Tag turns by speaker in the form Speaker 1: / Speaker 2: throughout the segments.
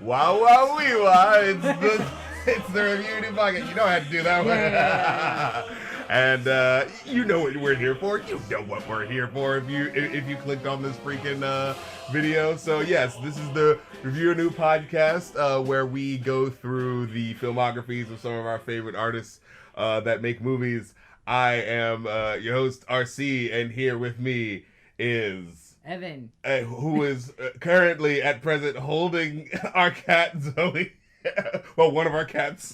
Speaker 1: Wow, wow, wee, wow. It's the Reviewanew podcast. You know how to do that one.
Speaker 2: Yeah.
Speaker 1: And you know what we're here for. You know what we're here for if you clicked on this freaking video. So yes, this is the Reviewanew podcast where we go through the filmographies of some of our favorite artists that make movies. I am your host RC, and here with me is
Speaker 2: Evan,
Speaker 1: who is currently at present holding our cat Zoe. Well, one of our cats.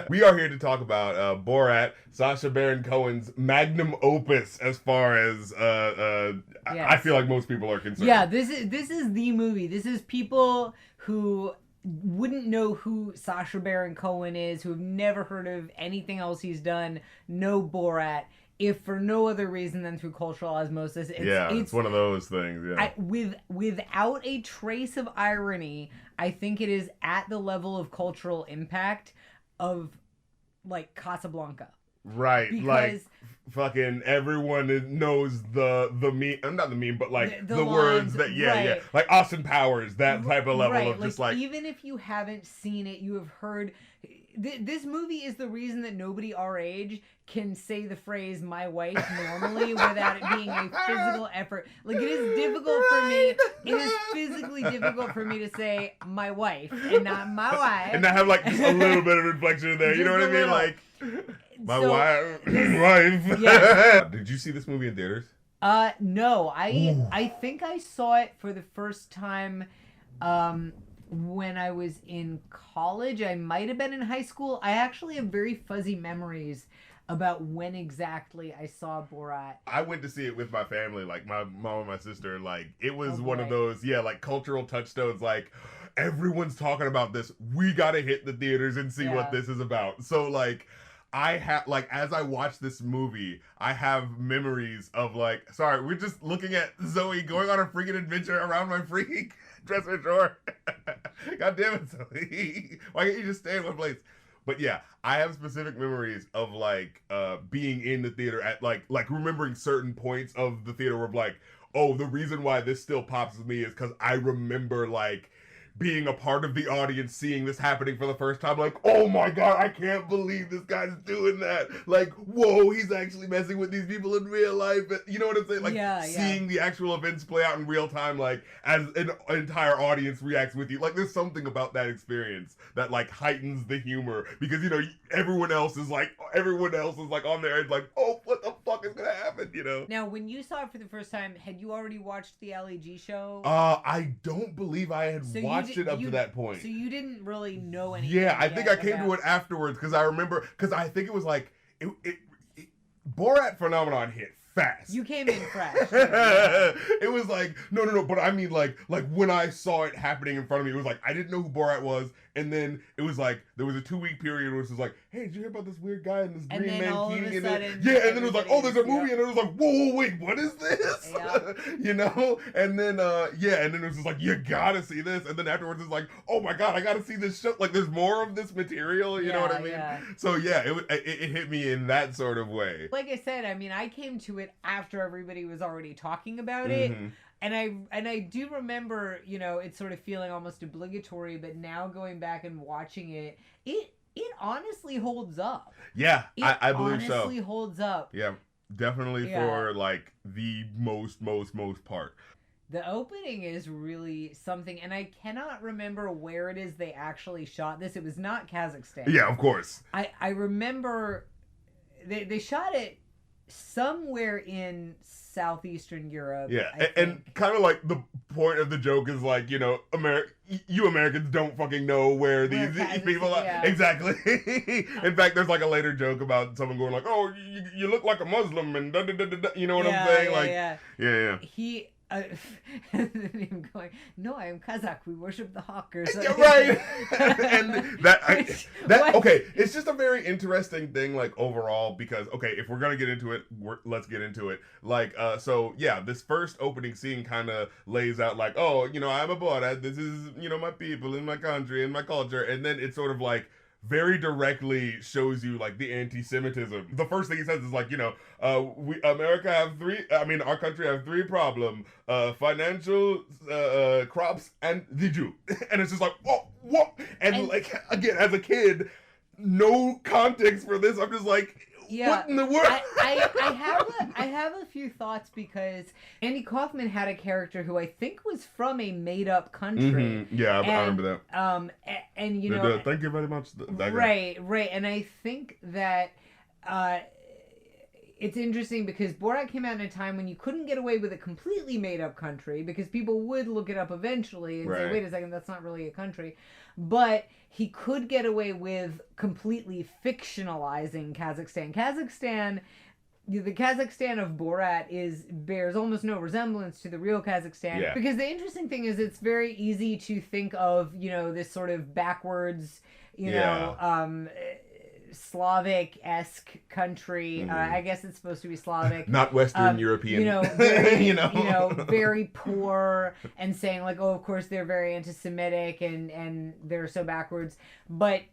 Speaker 1: We are here to talk about Borat, Sacha Baron Cohen's magnum opus, as far as yes. I feel like most people are concerned.
Speaker 2: Yeah, this is the movie. This is people who wouldn't know who Sacha Baron Cohen is, who have never heard of anything else he's done, know Borat, if for no other reason than through cultural osmosis.
Speaker 1: It's one of those things. Yeah.
Speaker 2: Without a trace of irony, I think it is at the level of cultural impact of, like, Casablanca.
Speaker 1: Right,
Speaker 2: because
Speaker 1: like fucking everyone knows the meme, not the meme, but like the words that yeah, like Austin Powers, that type of level of just like
Speaker 2: even if you haven't seen it, you have heard. This movie is the reason that nobody our age can say the phrase "my wife" normally without it being a physical effort. Like, it is difficult for me. It is physically difficult for me to say "my wife" and not "my wife,"
Speaker 1: and not have like just a little bit of inflection in there. You know what I mean? Like my wife.
Speaker 2: Yeah.
Speaker 1: Did you see this movie in theaters?
Speaker 2: No. I think I saw it for the first time when I was in college. I might have been in high school. I actually have very fuzzy memories about when exactly I saw Borat.
Speaker 1: I went to see it with my family, like my mom and my sister. Like, it was one of those, like cultural touchstones. Like, everyone's talking about this. We gotta hit the theaters and see what this is about. So, like, I have, like, as I watch this movie, I have memories of, like, sorry, we're just looking at Zoe going on a freaking adventure around my freaking dresser drawer. God damn it, Zoe. Why can't you just stay in one place? But yeah, I have specific memories of, like, being in the theater at, like remembering certain points of the theater where I'm like, oh, the reason why this still pops with me is because I remember, like, being a part of the audience, seeing this happening for the first time, like, oh my god, I can't believe this guy's doing that. Like, whoa, he's actually messing with these people in real life. You know what I'm saying? Like, seeing the actual events play out in real time, like, as an entire audience reacts with you. Like, there's something about that experience that, like, heightens the humor. Because, you know, everyone else is like on their edge, like, oh, what the fuck is gonna happen, you know?
Speaker 2: Now, when you saw it for the first time, had you already watched the LAG show?
Speaker 1: I don't believe I had watched it up to that point.
Speaker 2: So you didn't really know anything.
Speaker 1: Yeah, I think I came to it afterwards because I remember, because I think it was like Borat phenomenon hit fast.
Speaker 2: You came in fresh.
Speaker 1: It was like no, but I mean like when I saw it happening in front of me, it was like I didn't know who Borat was, and then it was like there was a 2-week period where it was like, hey, did you hear about this weird guy in this green mankini? And then it was like, oh, there's a movie, and it was like, whoa, wait, what is this? Yeah. You know, and then and then it was just like, you gotta see this, and then afterwards it's like, oh my god, I gotta see this show. Like, there's more of this material. You know what I mean? Yeah. So yeah, it hit me in that sort of way.
Speaker 2: Like I said, I mean, I came to it after everybody was already talking about it. And I do remember, you know, it sort of feeling almost obligatory, but now going back and watching it, it honestly holds up.
Speaker 1: Yeah, I believe so. It
Speaker 2: honestly holds up.
Speaker 1: Yeah, definitely for, like, the most part.
Speaker 2: The opening is really something, and I cannot remember where it is they actually shot this. It was not Kazakhstan.
Speaker 1: Yeah, of course.
Speaker 2: I remember they shot it somewhere in southeastern Europe.
Speaker 1: Yeah, and kind of like the point of the joke is like, you know, you Americans don't fucking know where these people are. Yeah. Exactly. In fact, there's like a later joke about someone going like, oh, you look like a Muslim, and da da da da. You know what I'm saying? Yeah.
Speaker 2: He. And him going, no, I am Kazakh. We worship the hawkers.
Speaker 1: Yeah, right. And that okay. It's just a very interesting thing, like, overall, because okay, if we're gonna get into it, let's get into it. Like, so yeah, this first opening scene kind of lays out like, oh, you know, I'm a Borat. This is, you know, my people in my country and my culture, and then it's sort of like very directly shows you like the anti-Semitism. The first thing he says is like, our country have three problems: financial, crops, and the Jew. And it's just like, oh, what? And like, again, as a kid, no context for this. I'm just like, what in the world?
Speaker 2: I have a few thoughts because Andy Kaufman had a character who I think was from a made-up country.
Speaker 1: Mm-hmm. Yeah, I remember that.
Speaker 2: And
Speaker 1: thank you very much.
Speaker 2: Right, and I think that it's interesting because Borat came out in a time when you couldn't get away with a completely made-up country because people would look it up eventually and say, wait a second, that's not really a country. But he could get away with completely fictionalizing Kazakhstan. The Kazakhstan of Borat bears almost no resemblance to the real Kazakhstan.
Speaker 1: Yeah.
Speaker 2: Because the interesting thing is it's very easy to think of, this sort of backwards, Slavic-esque country.
Speaker 1: Mm-hmm.
Speaker 2: I guess it's supposed to be Slavic.
Speaker 1: Not Western European.
Speaker 2: Very, very poor and saying like, oh, of course they're very anti-Semitic and they're so backwards. But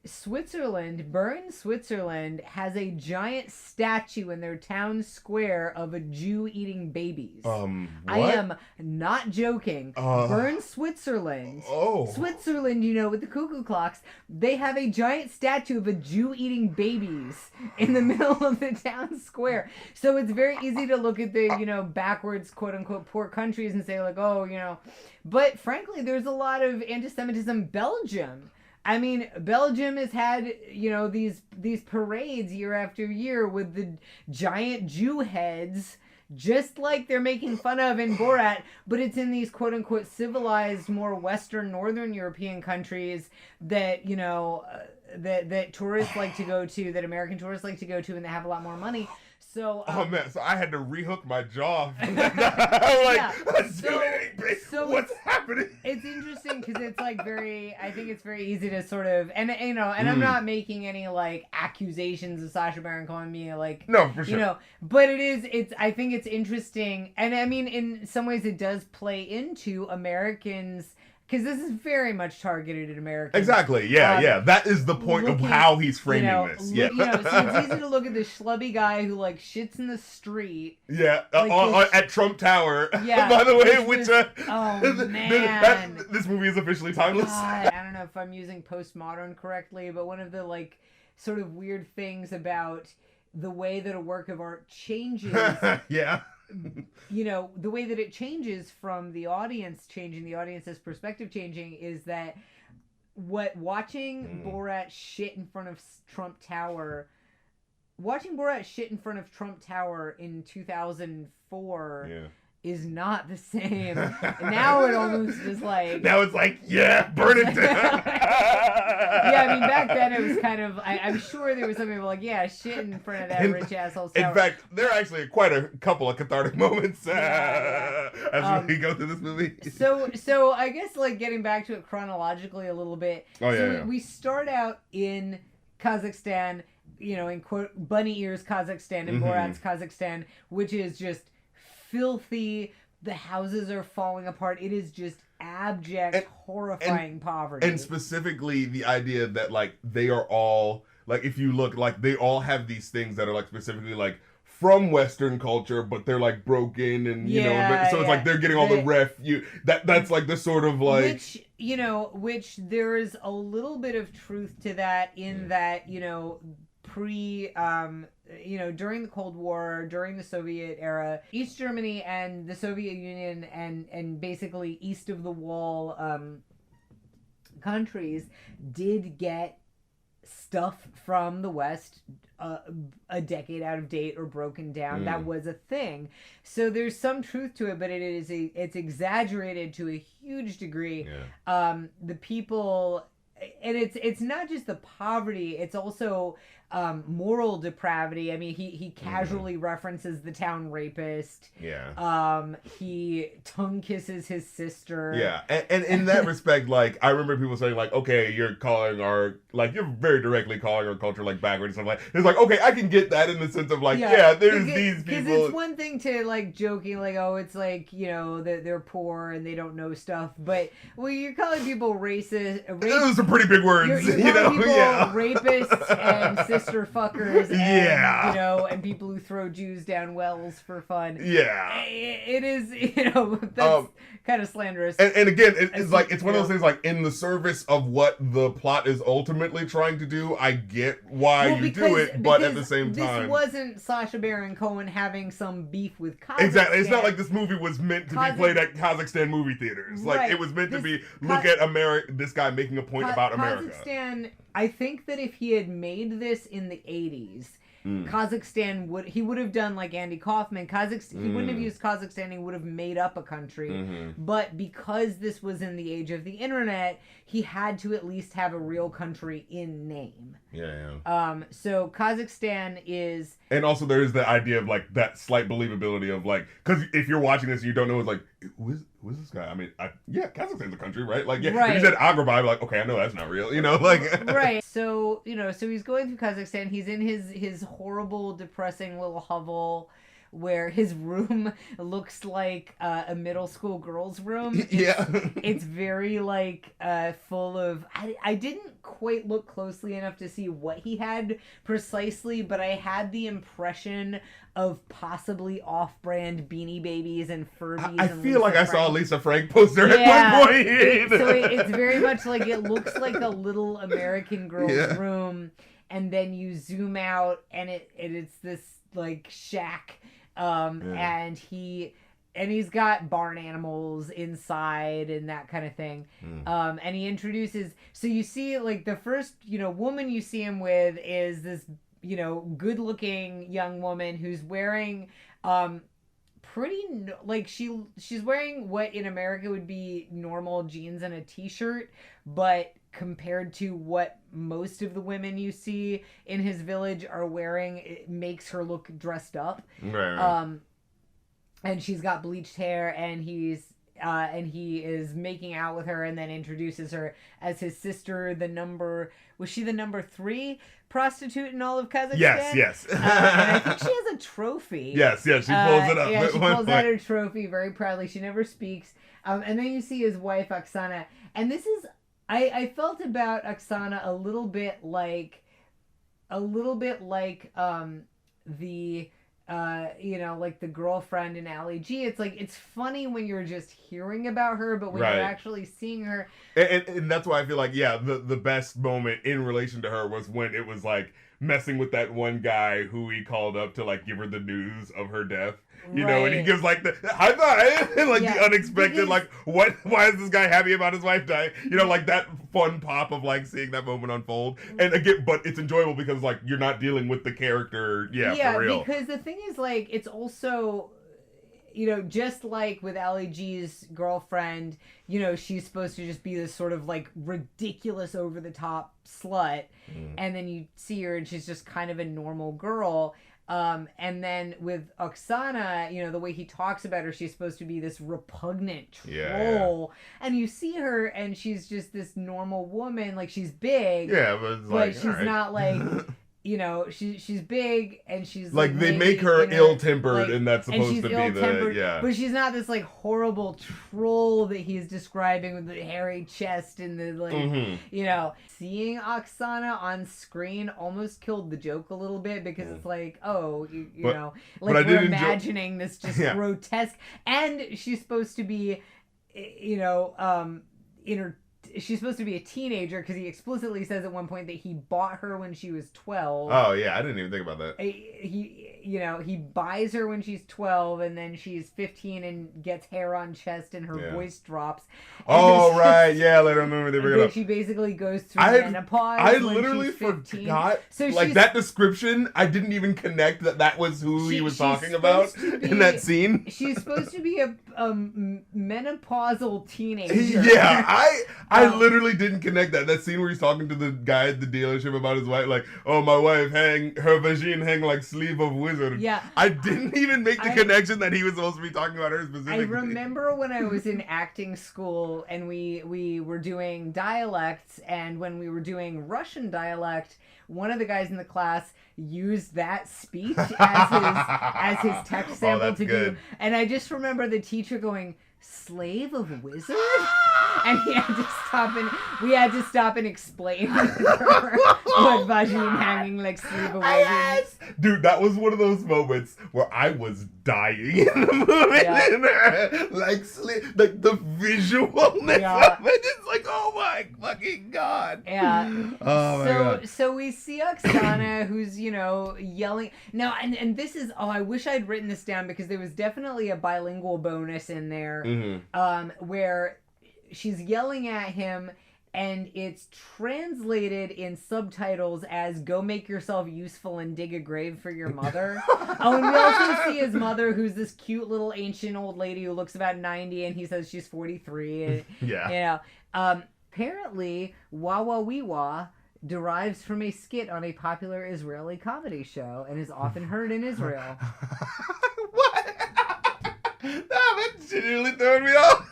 Speaker 2: Bern, Switzerland has a giant statue in their town square of a Jew eating babies.
Speaker 1: What?
Speaker 2: I am not joking. Bern, Switzerland.
Speaker 1: Oh.
Speaker 2: Switzerland, with the cuckoo clocks, they have a giant statue of a Jew eating babies in the middle of the town square. So it's very easy to look at the, backwards, quote unquote, poor countries and say like, oh, but frankly, there's a lot of anti-Semitism. Belgium. I mean, Belgium has had, these parades year after year with the giant Jew heads, just like they're making fun of in Borat, but it's in these quote-unquote civilized, more Western, Northern European countries that, that tourists like to go to, that American tourists like to go to, and they have a lot more money. So,
Speaker 1: oh man, so I had to rehook my jaw. What's happening?
Speaker 2: It's interesting because it's like I think it's very easy to sort of, and I'm not making any like accusations of Sacha Baron Cohen being like,
Speaker 1: no, for sure.
Speaker 2: But I think it's interesting. And I mean, in some ways it does play into Americans, because this is very much targeted at Americans.
Speaker 1: Exactly. Yeah. That is the point of how he's framing this. Yeah.
Speaker 2: So it's easy to look at this schlubby guy who like shits in the street.
Speaker 1: Yeah. At Trump Tower.
Speaker 2: Yeah.
Speaker 1: By the way,
Speaker 2: oh man,
Speaker 1: this movie is officially timeless.
Speaker 2: God, I don't know if I'm using postmodern correctly, but one of the like sort of weird things about the way that a work of art changes.
Speaker 1: Yeah.
Speaker 2: The way that it changes from the audience changing, the audience's perspective changing, is that watching Borat shit in front of Trump Tower in 2004 is not the same. Now it almost is like...
Speaker 1: Now it's like, burn it down.
Speaker 2: Yeah, I mean, back then it was kind of... I'm sure there was some people like, shit in front of that rich asshole's tower.
Speaker 1: In fact, there are actually quite a couple of cathartic moments as we go through this movie.
Speaker 2: So I guess, like, getting back to it chronologically a little bit. We start out in Kazakhstan, in quote, bunny ears Kazakhstan, in Borat's Kazakhstan, which is just filthy. The houses are falling apart. It is just abject, horrifying poverty.
Speaker 1: And specifically the idea that like they are all like, if you look, like they all have these things that are like specifically like from Western culture, but they're like broken and so it's like they're getting all the that's like the sort of like
Speaker 2: which there is a little bit of truth to that in that during the Cold War, during the Soviet era, East Germany and the Soviet Union and basically east of the wall countries did get stuff from the West a decade out of date or broken down. That was a thing. So there's some truth to it, but it's exaggerated to a huge degree. The people, and it's not just the poverty, it's also moral depravity. I mean, he casually references the town rapist. He tongue kisses his sister.
Speaker 1: And in that respect, like, I remember people saying like, okay, you're very directly calling our culture like backward and stuff like that. It's like, okay, I can get that in the sense of like, there's these people.
Speaker 2: Because it's one thing to like joking like, oh, it's like, that they're poor and they don't know stuff, but you're calling people racist.
Speaker 1: Those are pretty big words.
Speaker 2: You're
Speaker 1: you know,
Speaker 2: people,
Speaker 1: yeah.
Speaker 2: rapists and sister fuckers, and
Speaker 1: Yeah.
Speaker 2: you know, and people who throw Jews down wells for fun.
Speaker 1: Yeah.
Speaker 2: It is, you know, that's kind of slanderous.
Speaker 1: And again, it's like it's one of those things like in the service of what the plot is ultimately trying to do. I get why you do it, but at the same time,
Speaker 2: this wasn't Sacha Baron Cohen having some beef with Kazakhstan.
Speaker 1: Exactly. It's not like this movie was meant to be played at Kazakhstan movie theaters. Like it was meant to be look at America. This guy making a point about America.
Speaker 2: Kazakhstan. I think that if he had made this in the 80s, Kazakhstan would have done like Andy Kaufman. He wouldn't have used Kazakhstan. He would have made up a country. But because this was in the age of the internet, he had to at least have a real country in name.
Speaker 1: Yeah.
Speaker 2: So Kazakhstan is,
Speaker 1: and also there's the idea of like that slight believability of like, because if you're watching this, and you don't know, it's like who is this guy? I mean, yeah, Kazakhstan's a country, right? Like, yeah,
Speaker 2: right.
Speaker 1: If you said Azerbaijan, like, okay, I know that's not real, you know, like,
Speaker 2: right. So you know, so he's going through Kazakhstan. He's in his horrible, depressing little hovel, where his room looks like a middle school girl's room. It's very like full of. I didn't quite look closely enough to see what he had precisely, but I had the impression of possibly off-brand Beanie Babies and Furbies.
Speaker 1: I feel like I saw a Lisa Frank poster at one point.
Speaker 2: It's very much like it looks like a little American girl's room, and then you zoom out, and it's this like shack. And he's got barn animals inside and that kind of thing. And he introduces, so you see like the first, you know, woman you see him with is this, you know, good looking young woman who's wearing, she's wearing what in America would be normal jeans and a t-shirt, but compared to what most of the women you see in his village are wearing, it makes her look dressed up.
Speaker 1: Right.
Speaker 2: And she's got bleached hair, and he is making out with her, and then introduces her as his sister. Was she the number 3 prostitute in all of Kazakhstan?
Speaker 1: Yes.
Speaker 2: And I think she has a trophy.
Speaker 1: Yes, she pulls it up.
Speaker 2: Yeah, she pulls out her trophy very proudly. She never speaks. And then you see his wife Oksana, and this is. I felt about Oksana a little bit like the you know, like the girlfriend in Ali G. It's like, it's funny when you're just hearing about her, but when you're actually seeing her,
Speaker 1: and that's why I feel like the best moment in relation to her was when it was like messing with that one guy who he called up to like give her the news of her death. You know, and he gives like the high five, and like the unexpected, like what? Why is this guy happy about his wife dying? You know, like that fun pop of like seeing that moment unfold. And again, but it's enjoyable because like you're not dealing with the character, for real.
Speaker 2: Because the thing is, like, it's also, you know, just like with Ali G's girlfriend, you know, she's supposed to just be this sort of like ridiculous, over the top slut, and then you see her and she's just kind of a normal girl. And then with Oksana, you know, the way he talks about her, she's supposed to be this repugnant troll. And you see her and she's just this normal woman. Like, she's big.
Speaker 1: Yeah, but it's like,
Speaker 2: she's not like, you know, she's big and she's
Speaker 1: like they make her ill-tempered, and that's supposed to be
Speaker 2: but she's not this like horrible troll that he's describing with the hairy chest and the like, you know. Seeing Oksana on screen almost killed the joke a little bit, because it's like, oh, you know, like we're imagining this just grotesque, and she's supposed to be, you know, she's supposed to be a teenager, because he explicitly says at one point that he bought her when she was 12.
Speaker 1: Oh yeah, I didn't even think about that.
Speaker 2: He buys her when she's 12, and then she's 15 and gets hair on chest, and her voice drops.
Speaker 1: Oh right, later on they bring it up.
Speaker 2: She basically goes through menopause.
Speaker 1: I literally forgot. So like that description, I didn't even connect that was who he was talking about in that scene.
Speaker 2: She's supposed to be a menopausal teenager.
Speaker 1: Yeah, I literally didn't connect that. That scene where he's talking to the guy at the dealership about his wife, like, oh, my wife her vagine hang like sleeve of wizard.
Speaker 2: Yeah.
Speaker 1: I didn't even make the connection that he was supposed to be talking about her specifically.
Speaker 2: I remember when I was in acting school and we were doing dialects, and when we were doing Russian dialect, one of the guys in the class used that speech as his text sample to do. And I just remember the teacher going, slave of wizard? And we had to stop and explain what vagine hanging like sleeve of
Speaker 1: Yes! Dude, that was one of those moments where I was dying in the movie. Yeah. Like the visualness of it. It's like, oh my fucking God.
Speaker 2: Yeah.
Speaker 1: Oh my God.
Speaker 2: So we see Oksana, who's, yelling. Now, and this is, I wish I'd written this down because there was definitely a bilingual bonus in there, where she's yelling at him. And it's translated in subtitles as "Go make yourself useful and dig a grave for your mother." And we also see his mother, who's this cute little ancient old lady who looks about 90, and he says she's 43. And,
Speaker 1: yeah.
Speaker 2: Apparently, Wah Wah Wee Wah derives from a skit on a popular Israeli comedy show and is often heard in Israel.
Speaker 1: What? That genuinely throwing me off.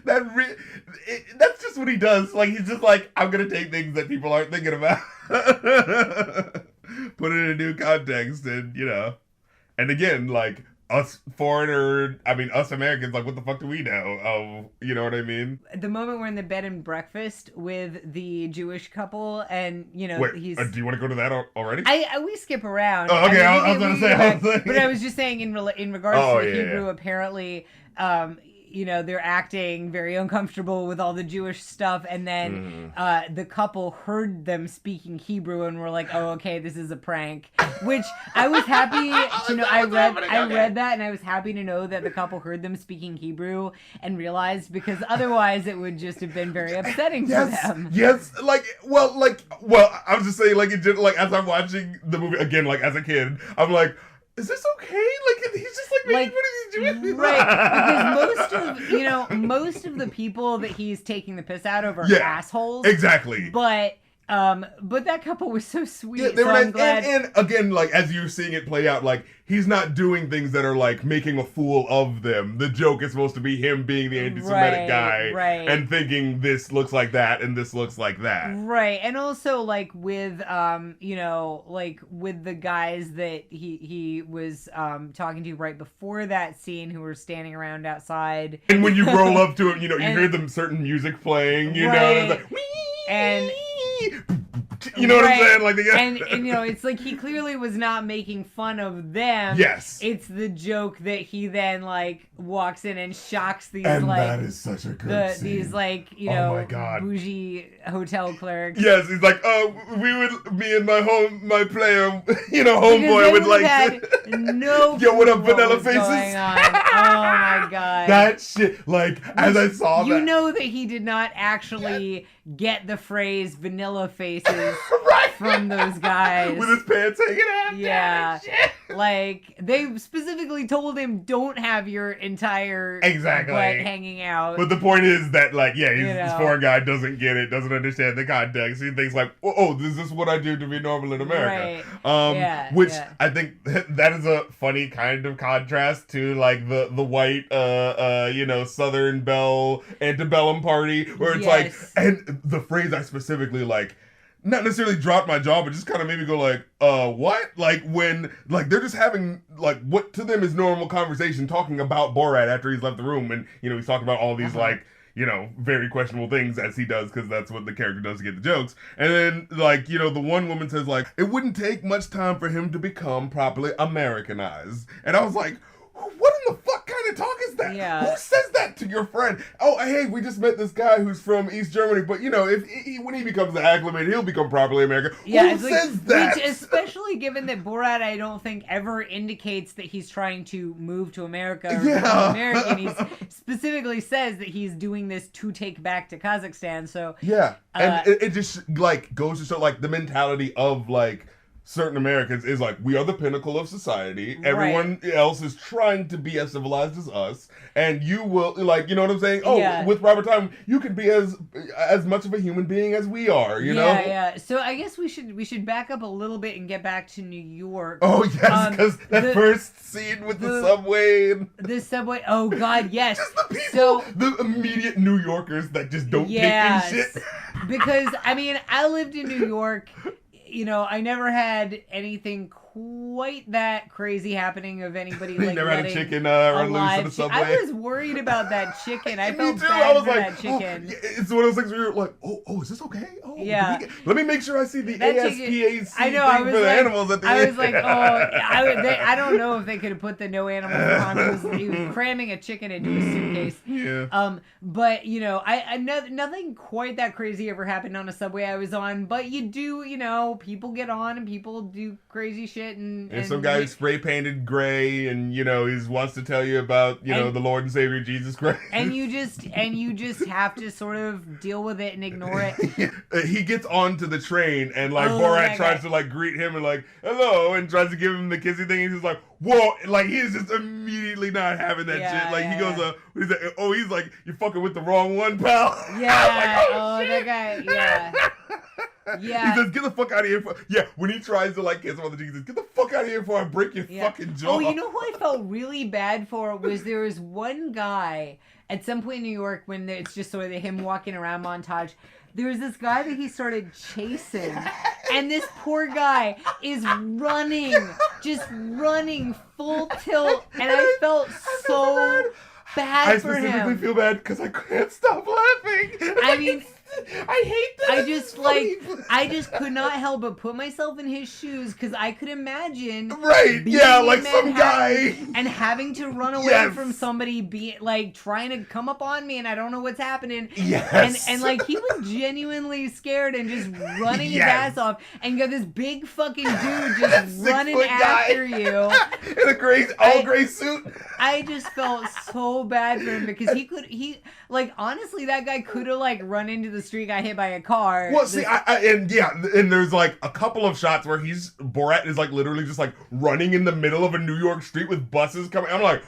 Speaker 1: That's just what he does. Like, he's just like, I'm gonna take things that people aren't thinking about, put it in a new context, and and again, like us Americans, like, what the fuck do we know? You know what I mean?
Speaker 2: The moment we're in the bed and breakfast with the Jewish couple, and
Speaker 1: wait,
Speaker 2: he's.
Speaker 1: Do you want to go to that already?
Speaker 2: We skip around.
Speaker 1: Oh, okay, I was gonna say.
Speaker 2: But I was just saying in regards to the Hebrew, apparently. They're acting very uncomfortable with all the Jewish stuff, and then the couple heard them speaking Hebrew and were like, "Oh, okay, this is a prank." Which I was happy to know. I read that, and I was happy to know that the couple heard them speaking Hebrew and realized, because otherwise it would just have been very upsetting for them.
Speaker 1: Yes, well, I was just saying, like, it did, like, as I'm watching the movie again, like, as a kid, I'm like, is this okay? Like, he's just like making fun of these Jewish people.
Speaker 2: Right, because most of the people that he's taking the piss out of are assholes.
Speaker 1: Exactly.
Speaker 2: But that couple was so sweet.
Speaker 1: Yeah, they were
Speaker 2: nice.
Speaker 1: I'm glad. And again, like, as you're seeing it play out, like, he's not doing things that are like making a fool of them. The joke is supposed to be him being the anti-Semitic guy and thinking this looks like that and this looks like that.
Speaker 2: Right. And also, like, with with the guys that he was talking to right before that scene, who were standing around outside.
Speaker 1: And when you roll up to him, you hear them certain music playing, know, and it's like,
Speaker 2: and
Speaker 1: you know what I'm saying? Like,
Speaker 2: and it's like he clearly was not making fun of them.
Speaker 1: Yes.
Speaker 2: It's the joke that he then, like, walks in and shocks these,
Speaker 1: and
Speaker 2: like,
Speaker 1: that is such a good scene.
Speaker 2: These, like,
Speaker 1: oh my God,
Speaker 2: bougie hotel clerks.
Speaker 1: Yes, he's like, me and my player, homeboy would like
Speaker 2: had no
Speaker 1: yo, what up,
Speaker 2: clue
Speaker 1: Vanilla
Speaker 2: was
Speaker 1: Faces?
Speaker 2: Going on. Oh my God.
Speaker 1: That shit, like, as I saw that.
Speaker 2: You know that he did not actually get the phrase Vanilla Faces from those guys.
Speaker 1: With his pants hanging out.
Speaker 2: Yeah. Like, they specifically told him, don't have your entire butt hanging out.
Speaker 1: But the point is that, like, this foreign guy doesn't get it, doesn't understand the context. He thinks, like, is this what I do to be normal in America?
Speaker 2: Right.
Speaker 1: I think that is a funny kind of contrast to, like, the white, Southern Belle antebellum party, where it's like, and the phrase I specifically, like, not necessarily dropped my jaw, but just kind of made me go like, what? Like, when, like, they're just having, like, what to them is normal conversation, talking about Borat after he's left the room, and, he's talking about all these, like, very questionable things, as he does, because that's what the character does to get the jokes. And then, like, the one woman says, like, it wouldn't take much time for him to become properly Americanized. And I was like, what in the fuck kind of talk is that?
Speaker 2: Yeah.
Speaker 1: Who says that to your friend? Oh, hey, we just met this guy who's from East Germany, but if when he becomes acclimated, he'll become properly American.
Speaker 2: Yeah,
Speaker 1: who says that?
Speaker 2: Which, especially given that Borat, I don't think ever indicates that he's trying to move to America or become American. He specifically says that he's doing this to take back to Kazakhstan. So
Speaker 1: and it just, like, goes to show, like, the mentality of, like, certain Americans is like, we are the pinnacle of society. Everyone else is trying to be as civilized as us, and you will, like, you know what I'm saying? With Robert Time, you can be as much of a human being as we are, you know?
Speaker 2: Yeah. So I guess we should back up a little bit and get back to New York.
Speaker 1: Oh yes, because that first scene with the subway.
Speaker 2: The subway. Oh God, yes.
Speaker 1: Just the people, the immediate New Yorkers that just don't take in shit.
Speaker 2: Because I mean, I lived in New York. I never had anything quite that crazy happening of anybody like
Speaker 1: never had a chicken run loose in the subway.
Speaker 2: I was worried about that chicken. I felt
Speaker 1: Me too.
Speaker 2: bad
Speaker 1: I was
Speaker 2: for
Speaker 1: like,
Speaker 2: that chicken.
Speaker 1: Oh, it's one of those things where you're like, oh, is this okay? Oh,
Speaker 2: yeah.
Speaker 1: Let me make sure I see the
Speaker 2: that
Speaker 1: ASPAC
Speaker 2: I know. I was
Speaker 1: for the
Speaker 2: like,
Speaker 1: animals at the end.
Speaker 2: I was like, I don't know if they could have put the no animals on. He was cramming a chicken into a suitcase.
Speaker 1: Yeah.
Speaker 2: But you know, I nothing quite that crazy ever happened on a subway I was on. But you do, you know, people get on and people do crazy shit and
Speaker 1: some guy who's spray painted gray and you know he wants to tell you about the Lord and Savior Jesus Christ.
Speaker 2: And you just have to sort of deal with it and ignore it.
Speaker 1: He gets onto the train and like Borat tries to like greet him and like hello and tries to give him the kissy thing. And he's like whoa, like he's just immediately not having that shit. Like he goes, he's like you're fucking with the wrong one, pal.
Speaker 2: Yeah.
Speaker 1: Like,
Speaker 2: that guy. Yeah. Yeah.
Speaker 1: He says, get the fuck out of here. When he tries to like kiss him on the cheek, he says, get the fuck out of here before I break your fucking jaw.
Speaker 2: Oh, you know who I felt really bad for was there was one guy at some point in New York when it's just sort of him walking around montage. There was this guy that he started chasing, and this poor guy is just running full tilt, and I felt so bad for him.
Speaker 1: I specifically feel bad because I can't stop laughing.
Speaker 2: I mean,
Speaker 1: I hate that.
Speaker 2: I just could not help but put myself in his shoes because I could imagine.
Speaker 1: Right. Yeah, like some guy.
Speaker 2: And having to run away from somebody like trying to come up on me and I don't know what's happening.
Speaker 1: Yes.
Speaker 2: And like he was genuinely scared and just running his ass off and got this big fucking dude just running after you.
Speaker 1: In a all gray suit.
Speaker 2: I just felt so bad for him because honestly that guy could have like run into the street, got hit by a car.
Speaker 1: Well, see, and there's like a couple of shots where Borat is like literally just like running in the middle of a New York street with buses coming. I'm like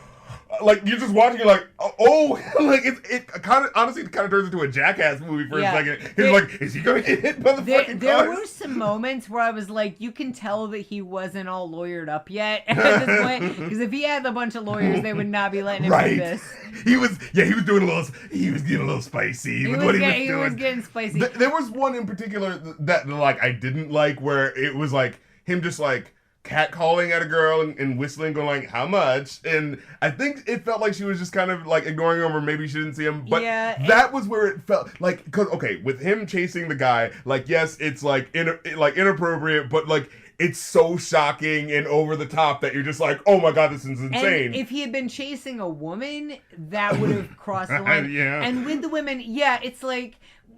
Speaker 1: you're just watching it like, like it kind of honestly kind of turns into a Jackass movie for a second. He's like, is he going to get hit by the fucking
Speaker 2: There
Speaker 1: cars?
Speaker 2: were some moments where I was like, you can tell that he wasn't all lawyered up yet at this point, because if he had a bunch of lawyers, they would not be letting him do this.
Speaker 1: He was getting a little spicy with what he was doing.
Speaker 2: He was getting spicy.
Speaker 1: There was one in particular that like I didn't like where it was like him just like catcalling at a girl and whistling, going like, how much? And I think it felt like she was just kind of like ignoring him, or maybe she didn't see him. But that was where it felt like, cause with him chasing the guy, like yes, it's like inappropriate, but like it's so shocking and over the top that you're just like, oh my god, this is insane.
Speaker 2: And if he had been chasing a woman, that would have crossed the line. And with the women, it's like,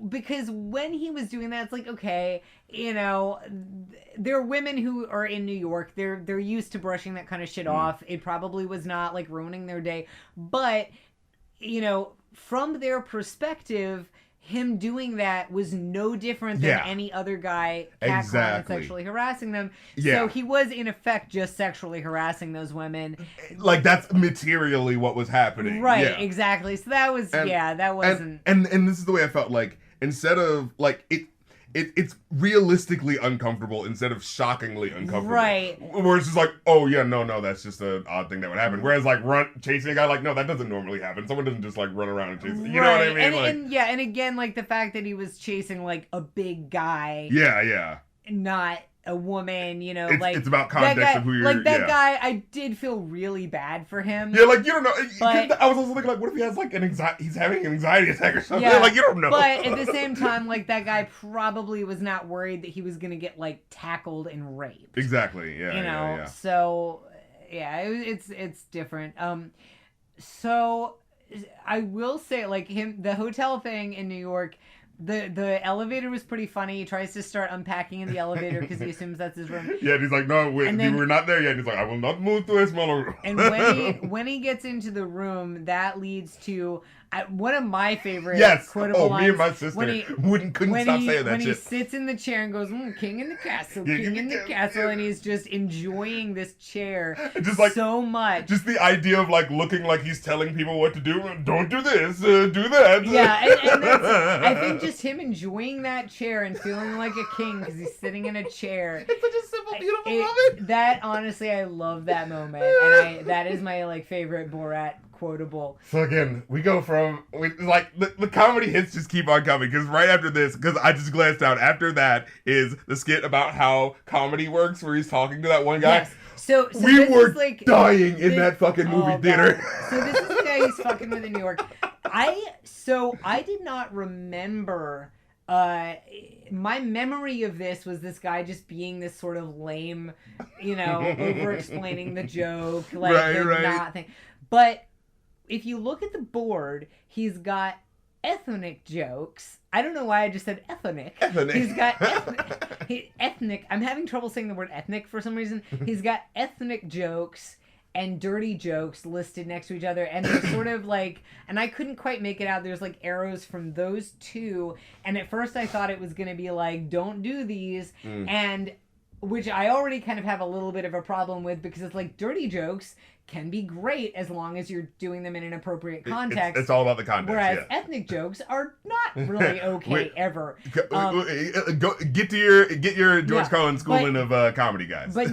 Speaker 2: because when he was doing that, it's like, okay, you know, there are women who are in New York. They're used to brushing that kind of shit off. It probably was not like ruining their day. But, you know, from their perspective, him doing that was no different than any other guy catcalling and sexually harassing them. So he was, in effect, just sexually harassing those women.
Speaker 1: Like, that's materially what was happening.
Speaker 2: Right, exactly. So that was, that wasn't...
Speaker 1: And this is the way I felt, like, instead of, like, it's realistically uncomfortable instead of shockingly uncomfortable.
Speaker 2: Right.
Speaker 1: Where it's just like, oh yeah, no, that's just an odd thing that would happen. Whereas like chasing a guy, like, no, that doesn't normally happen. Someone doesn't just like run around and chase. You know what I mean?
Speaker 2: And again, like the fact that he was chasing like a big guy.
Speaker 1: Yeah.
Speaker 2: Not a woman, you know,
Speaker 1: it's about context of who you're.
Speaker 2: Like that guy, I did feel really bad for him.
Speaker 1: Yeah, like you don't know.
Speaker 2: But,
Speaker 1: I was also thinking, like, what if he has like he's having an anxiety attack or something? Yeah, like you don't know.
Speaker 2: But at the same time, like that guy probably was not worried that he was gonna get like tackled and raped.
Speaker 1: Exactly. Yeah.
Speaker 2: You know.
Speaker 1: Yeah.
Speaker 2: So it's different. So I will say, like the hotel thing in New York. The elevator was pretty funny. He tries to start unpacking in the elevator because he assumes that's his room.
Speaker 1: Yeah, and he's like, no, we're not there yet. He's like, I will not move to a smaller room.
Speaker 2: And when he gets into the room, that leads to one of my favorite quotable lines.
Speaker 1: Me and my sister couldn't stop saying that shit.
Speaker 2: When he sits in the chair and goes, king in the castle, king in the castle, and he's just enjoying this chair
Speaker 1: just like,
Speaker 2: so much.
Speaker 1: Just the idea of like looking like he's telling people what to do. Don't do this, do that.
Speaker 2: Yeah, and that's, I think just him enjoying that chair and feeling like a king because he's sitting in a chair.
Speaker 1: It's such a simple, beautiful moment.
Speaker 2: That honestly, I love that moment, and that is my like favorite Borat quotable.
Speaker 1: So again, we go from the comedy hits just keep on coming, because right after this, because I just glanced down, after that is the skit about how comedy works, where he's talking to that one guy.
Speaker 2: Yes. So
Speaker 1: we were dying in that fucking movie theater.
Speaker 2: God. So this is the guy he's fucking with in New York. I did not remember. My memory of this was this guy just being this sort of lame, over explaining the joke, not thing. But if you look at the board, he's got ethnic jokes. I don't know why I just said ethnic. He's got ethnic. I'm having trouble saying the word ethnic for some reason. He's got ethnic jokes and dirty jokes listed next to each other, and they're sort of and I couldn't quite make it out. There's arrows from those two, and at first I thought it was going to be don't do these, and which I already kind of have a little bit of a problem with, because it's dirty jokes can be great as long as you're doing them in an appropriate context.
Speaker 1: It's all about the context.
Speaker 2: Whereas ethnic jokes are not really okay ever.
Speaker 1: Get your George Cohen schooling of comedy, guys.
Speaker 2: But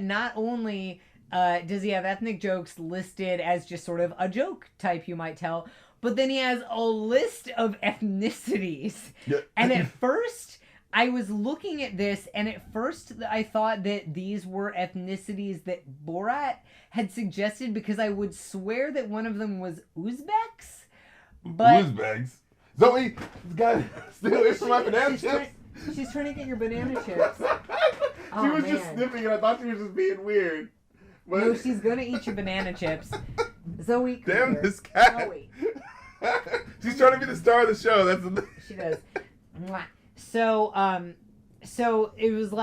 Speaker 2: not only does he have ethnic jokes listed as just sort of a joke type, you might tell, but then he has a list of ethnicities. Yeah. And at first, I was looking at this, and at first I thought that these were ethnicities that Borat had suggested, because I would swear that one of them was Uzbeks. But
Speaker 1: Uzbeks? Zoe, got steal this from my banana chips.
Speaker 2: She's trying to get your banana chips.
Speaker 1: She was just sniffing, and I thought she was just being weird. But...
Speaker 2: No, she's gonna eat your banana chips. Zoe,
Speaker 1: damn this cat. Zoe. She's trying to be the star of the show. That's the...
Speaker 2: She does. So it was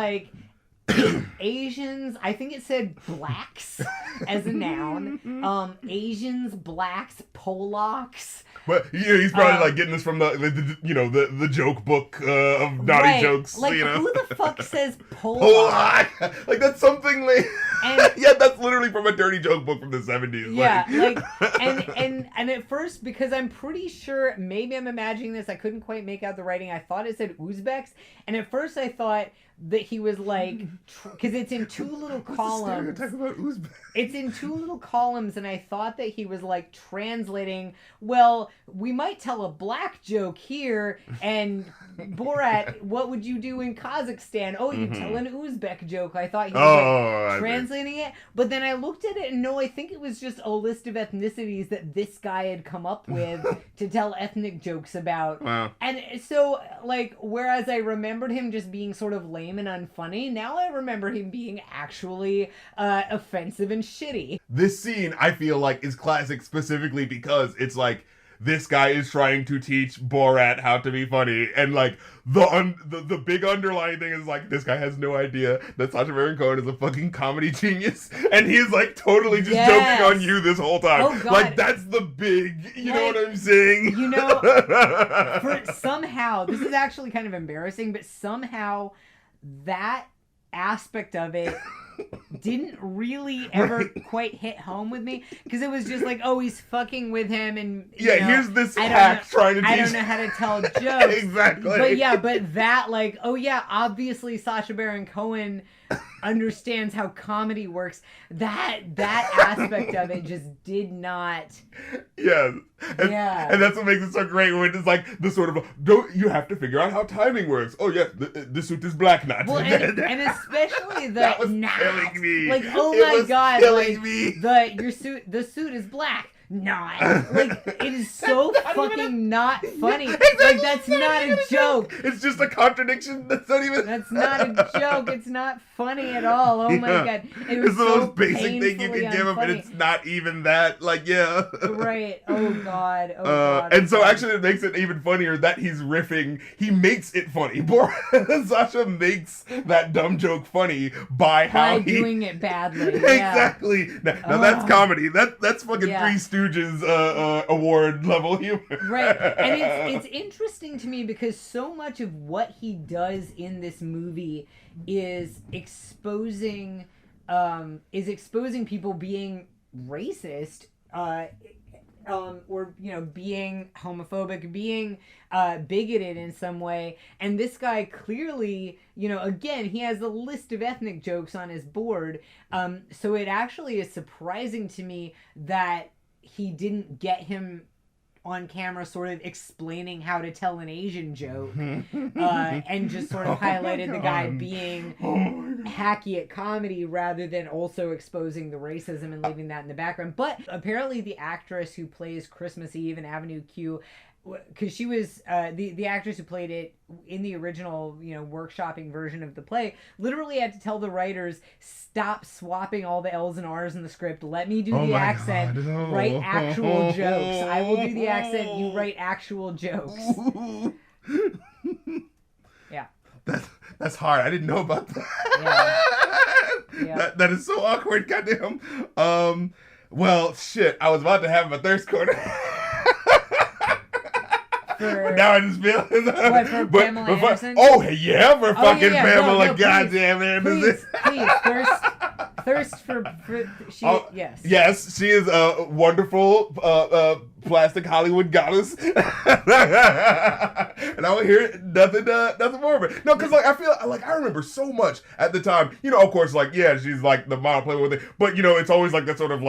Speaker 2: Asians, I think it said blacks as a noun. Asians, blacks, Polacks.
Speaker 1: But he's probably getting this from the joke book of naughty jokes.
Speaker 2: Who the fuck says Polak?
Speaker 1: That's something yeah, that's literally from a dirty joke book from the 70s.
Speaker 2: Yeah, and at first, because I'm pretty sure, maybe I'm imagining this, I couldn't quite make out the writing. I thought it said Uzbeks, and at first I thought that he was because it's in two little columns.
Speaker 1: What's the stereotype about Uzbek?
Speaker 2: It's in two little columns, and I thought that he was translating. Well, we might tell a black joke here, and Borat, what would you do in Kazakhstan? Oh, you tell an Uzbek joke. I thought he was translating it, but then I looked at it, and no, I think it was just a list of ethnicities that this guy had come up with to tell ethnic jokes about.
Speaker 1: Wow.
Speaker 2: And so, whereas I remembered him just being sort of lame and unfunny, now I remember him being actually offensive and shitty.
Speaker 1: This scene, I feel is classic specifically because it's this guy is trying to teach Borat how to be funny, and the big underlying thing is this guy has no idea that Sacha Baron Cohen is a fucking comedy genius, and he's totally just joking on you this whole time.
Speaker 2: Oh, God.
Speaker 1: That's the big, you know what I'm saying?
Speaker 2: Somehow, this is actually kind of embarrassing, but somehow that aspect of it didn't really ever quite hit home with me, because it was just he's fucking with him, and
Speaker 1: here's this hack trying to teach.
Speaker 2: I don't know how to tell jokes.
Speaker 1: Exactly.
Speaker 2: But that obviously Sacha Baron Cohen understands how comedy works. That aspect of it just did not.
Speaker 1: Yeah. And that's what makes it so great, when it's the sort of, you have to figure out how timing works. Oh yeah, the suit is black knot.
Speaker 2: Well, and especially the
Speaker 1: that was killing me.
Speaker 2: Oh my God,
Speaker 1: killing me.
Speaker 2: The suit is black. Not it is so fucking not funny. That's not a joke.
Speaker 1: It's just a contradiction. That's not even.
Speaker 2: That's not a joke. It's not funny at all. Oh my God!
Speaker 1: It's the most basic thing you can give him, and it's not even that.
Speaker 2: Right. Oh God. Oh God.
Speaker 1: And so actually, it makes it even funnier that he's riffing. He makes it funny. Sasha makes that dumb joke funny by
Speaker 2: doing it badly.
Speaker 1: Exactly. Now that's comedy. That's fucking Three Stooges award level humor.
Speaker 2: Right. And it's interesting to me because so much of what he does in this movie is exposing people being racist or being homophobic, being bigoted in some way. And this guy clearly, again, he has a list of ethnic jokes on his board. So it actually is surprising to me that he didn't get him on camera sort of explaining how to tell an Asian joke, and just sort of highlighted the guy being hacky at comedy rather than also exposing the racism and leaving that in the background. But apparently the actress who plays Christmas Eve in Avenue Q, because she was the actress who played it in the original workshopping version of the play, literally had to tell the writers, stop swapping all the L's and R's in the script, let me do the accent, God, no. Write actual jokes, I will do the accent, you write actual jokes. Yeah,
Speaker 1: that's hard. I didn't know about that. Yeah. That is so awkward. Goddamn. Well, shit, I was about to have my thirst corner. Now I just feel
Speaker 2: what, for Pamela Anderson?
Speaker 1: Oh yeah, for fucking Pamela. No, goddamn Anderson.
Speaker 2: Please, thirst for she.
Speaker 1: Yes, she is a wonderful plastic Hollywood goddess, and I would hear nothing more of it. No, because I feel like I remember so much at the time. Of course, she's like the model playboy thing, but it's always like that sort of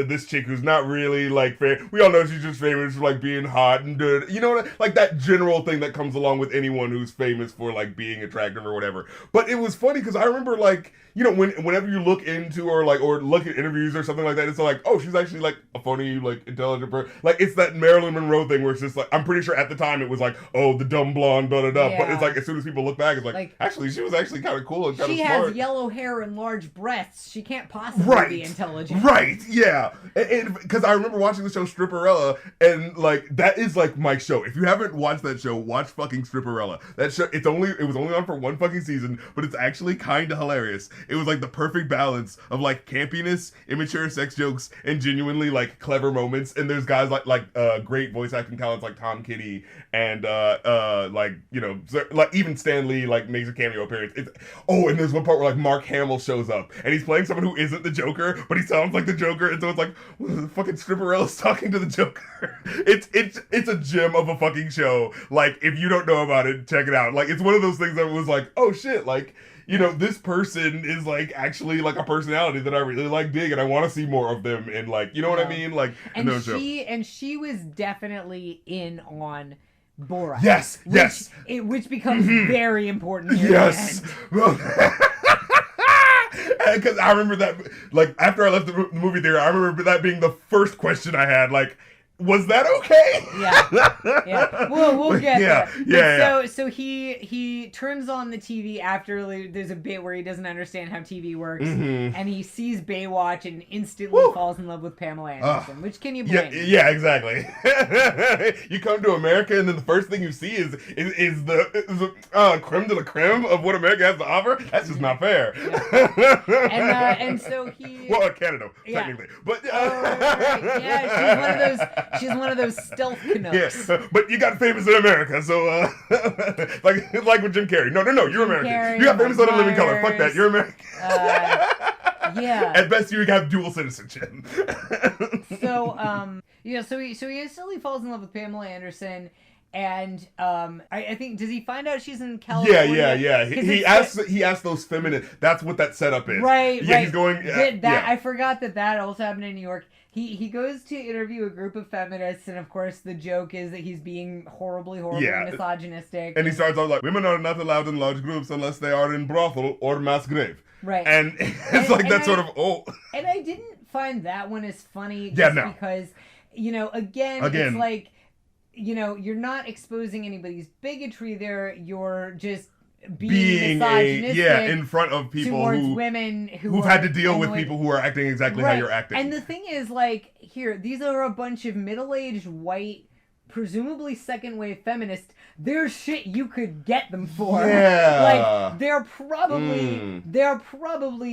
Speaker 1: this chick who's not really we all know she's just famous for being hot and good. That general thing that comes along with anyone who's famous for being attractive or whatever. But it was funny because I remember whenever you look into or look at interviews or something like that, it's oh, she's actually a funny intelligent person. It's that Marilyn Monroe thing where it's just I'm pretty sure at the time it was oh, the dumb blonde, da da da. Yeah. But it's as soon as people look back, it's actually she was actually kind of cool and kind of smart.
Speaker 2: She has yellow hair and large breasts. She can't possibly be intelligent.
Speaker 1: Right? Yeah. And because I remember watching the show Stripperella, and that is my show. If you haven't watched that show, watch fucking Stripperella. That show it was only on for one fucking season, but it's actually kind of hilarious. It was the perfect balance of campiness, immature sex jokes, and genuinely clever moments. And there's guys like great voice acting talents like Tom Kitty and even Stan Lee makes a cameo appearance. And there's one part where Mark Hamill shows up and he's playing someone who isn't the Joker, but he sounds like the Joker, and so it's the fucking Stripperella's talking to the Joker. It's a gem of a fucking show. If you don't know about it, check it out. It's one of those things that was oh shit, this person is actually a personality that I really dig, and I want to see more of them. And what I mean,
Speaker 2: and she was definitely in on Borat.
Speaker 1: Yes,
Speaker 2: which becomes very important. Here
Speaker 1: yes. Because I remember that, after I left the movie theater, I remember that being the first question I had, was that okay?
Speaker 2: Yeah. We'll get there. So he turns on the TV after there's a bit where he doesn't understand how TV works, and he sees Baywatch and instantly falls in love with Pamela Anderson. Which can you blame?
Speaker 1: Yeah, exactly. You come to America, and then the first thing you see is the creme de la creme of what America has to offer. That's just not fair.
Speaker 2: Yeah. And so he
Speaker 1: Canada technically, but
Speaker 2: she's one of those stealth Canucks.
Speaker 1: Yeah, but you got famous in America, so like with Jim Carrey. No, you're American.
Speaker 2: Carrey,
Speaker 1: you got famous on A Living Color. Fuck that, you're American.
Speaker 2: Yeah.
Speaker 1: At best, you have dual citizenship.
Speaker 2: So he instantly falls in love with Pamela Anderson. And I think, does he find out she's in California?
Speaker 1: Yeah. He asked those feminine. That's what that setup is.
Speaker 2: Right.
Speaker 1: He's going.
Speaker 2: I forgot that also happened in New York. He goes to interview a group of feminists, and of course the joke is that he's being horribly misogynistic.
Speaker 1: And he starts out women are not allowed in large groups unless they are in brothel or mass grave.
Speaker 2: Right.
Speaker 1: And it's
Speaker 2: And I didn't find that one as funny because, again, it's you're not exposing anybody's bigotry there. You're just being misogynistic
Speaker 1: in front of people
Speaker 2: towards women who've
Speaker 1: had to deal with people who are acting exactly how you're acting.
Speaker 2: And the thing is, these are a bunch of middle-aged white, presumably second wave feminists. There's shit you could get them for.
Speaker 1: Yeah.
Speaker 2: They're probably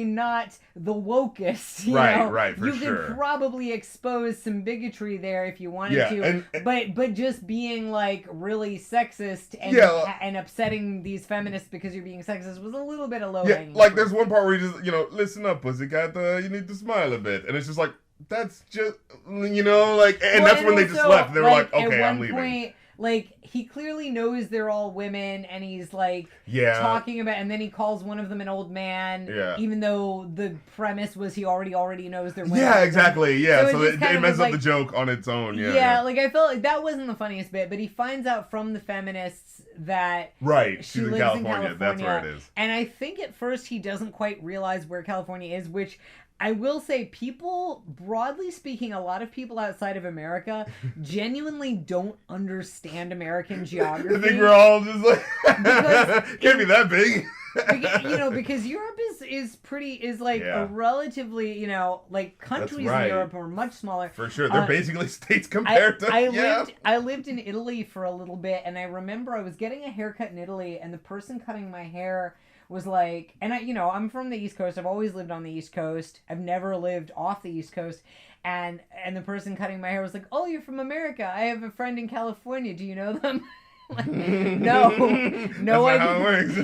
Speaker 2: not the wokest.
Speaker 1: Right, for
Speaker 2: you
Speaker 1: sure.
Speaker 2: could probably expose some bigotry there if you wanted to. But just being really sexist and upsetting these feminists because you're being sexist was a little bit of low hanging.
Speaker 1: There's one part where you just listen up, pussycat, you need to smile a bit, and it's just that's just, like, and
Speaker 2: Well,
Speaker 1: that's when they just
Speaker 2: also,
Speaker 1: left. They were like, okay,
Speaker 2: at
Speaker 1: I'm
Speaker 2: one
Speaker 1: leaving.
Speaker 2: point, like, he clearly knows they're all women, and he's, like,
Speaker 1: Yeah.
Speaker 2: talking about, and then he calls one of them an old man,
Speaker 1: Yeah.
Speaker 2: even though the premise was he already knows they're women.
Speaker 1: Yeah, exactly. Yeah, so
Speaker 2: it
Speaker 1: it
Speaker 2: kind of
Speaker 1: messes
Speaker 2: was
Speaker 1: up the joke on its own. Yeah,
Speaker 2: yeah, like, I felt like that wasn't the funniest bit, but he finds out from the feminists that
Speaker 1: right.
Speaker 2: she
Speaker 1: She's in
Speaker 2: lives
Speaker 1: California. That's where it is.
Speaker 2: And I think at first he doesn't quite realize where California is, which I will say, people, broadly speaking, a lot of people outside of America genuinely don't understand American geography.
Speaker 1: I think we're all just like, can't be that big.
Speaker 2: Because Europe is like a relatively, like, countries in Europe are much smaller.
Speaker 1: For sure. They're basically states compared to,
Speaker 2: I lived in Italy for a little bit, and I remember I was getting a haircut in Italy, and the person cutting my hair was like, and I'm from the East Coast. I've always lived on the East Coast. I've never lived off the East Coast. And the person cutting my hair was like, "Oh, you're from America. I have a friend in California. Do you know them?" Like, no,
Speaker 1: That's not how it works.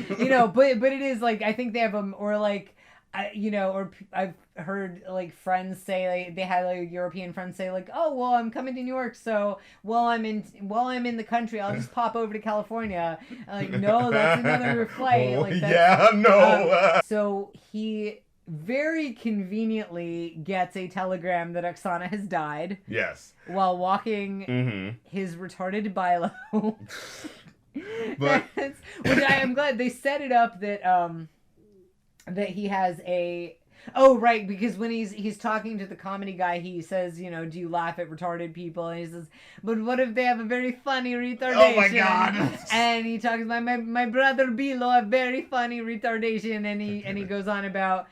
Speaker 2: But it is like, I think they have or like, or I've heard like friends say, like, they had like European friends say, like, "Oh, well, I'm coming to New York, so while I'm in the country, I'll just pop over to California." Like, no, that's another flight. Like, so he very conveniently gets a telegram that Oksana has died.
Speaker 1: Yes.
Speaker 2: While walking his retarded Bilo.
Speaker 1: But
Speaker 2: which I am glad they set it up that he has a... Oh, right, because when he's talking to the comedy guy, he says, "Do you laugh at retarded people?" And he says, "But what if they have a very funny retardation?"
Speaker 1: Oh my God!
Speaker 2: And he talks about my brother Bilo, a very funny retardation, and he goes on about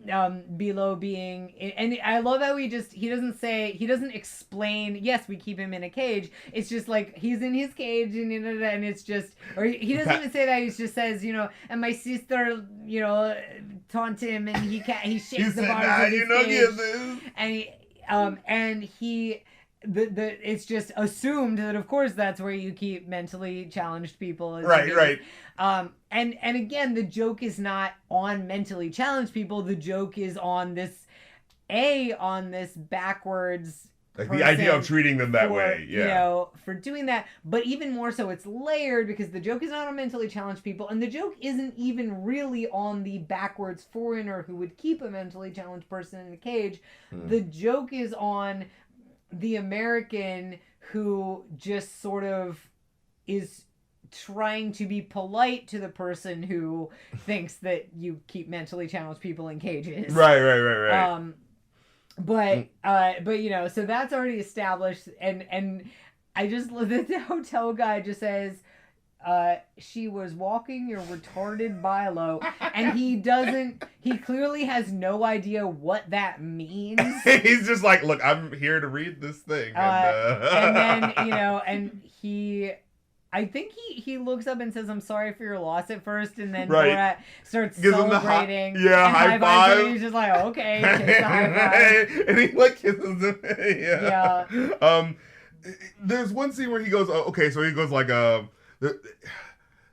Speaker 2: Bilo being, and I love how he doesn't explain. Yes, we keep him in a cage. It's just like he's in his cage, and it's just, or he doesn't even say that. He just says, and my sister, taunt him, and he shakes the bars of his cage, and he. It's just assumed that, of course, that's where you keep mentally challenged people.
Speaker 1: Right.
Speaker 2: And again, the joke is not on mentally challenged people. The joke is on this backwards,
Speaker 1: like the idea of treating them that way. Yeah.
Speaker 2: For doing that. But even more so, it's layered, because the joke is not on mentally challenged people, and the joke isn't even really on the backwards foreigner who would keep a mentally challenged person in a cage. The joke is on the American who just sort of is trying to be polite to the person who thinks that you keep mentally challenged people in cages.
Speaker 1: Right.
Speaker 2: But so that's already established, and I just love that the hotel guy just says, "She was walking your retarded Bilo," and he clearly has no idea what that means.
Speaker 1: He's just like, "Look, I'm here to read this thing."
Speaker 2: And then, and I think he looks up and says, "I'm sorry for your loss" at first, and then Borat starts celebrating.
Speaker 1: High five.
Speaker 2: And he's just like, "Oh, okay," takes the high five.
Speaker 1: And he like kisses him. Yeah. There's one scene where he goes, so he goes like,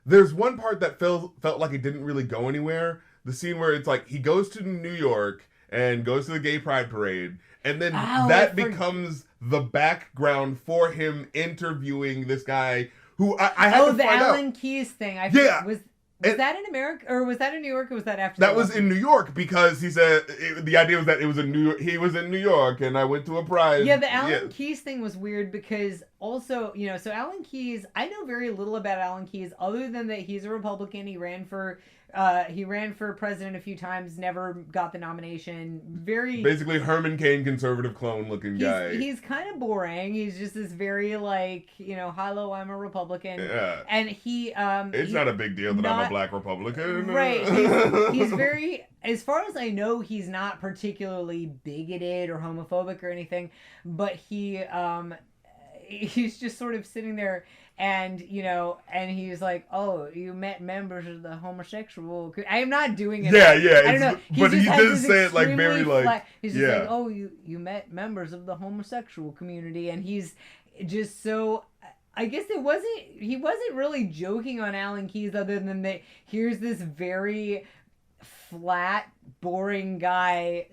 Speaker 1: there's one part that felt like it didn't really go anywhere. The scene where it's like he goes to New York and goes to the gay pride parade, and then that becomes the background for him interviewing this guy who I had to find out.
Speaker 2: Oh, the Alan Keyes thing. Was that in America, or was that in New York, or was that after?
Speaker 1: That was in New York, because he said the idea was that it was in New York. He was in New York, and I went to a pride.
Speaker 2: Yeah, the Alan Keyes thing was weird, because also, so Alan Keyes, I know very little about Alan Keyes other than that he's a Republican. He ran for president a few times, never got the nomination.
Speaker 1: Basically Herman Cain conservative clone looking guy.
Speaker 2: He's kind of boring. He's just this very hello, I'm a Republican.
Speaker 1: Yeah.
Speaker 2: And
Speaker 1: it's not a big deal that I'm a black Republican.
Speaker 2: Right. He's very, as far as I know, he's not particularly bigoted or homophobic or anything, but he's just sort of sitting there, and and he's like, "Oh, you met members of the homosexual." I am not doing it.
Speaker 1: Yeah.
Speaker 2: I don't know.
Speaker 1: But he does say it like very
Speaker 2: he's just like, "Oh, you met members of the homosexual community," and he's just so. I guess he wasn't really joking on Alan Keyes, other than that here's this very flat, boring guy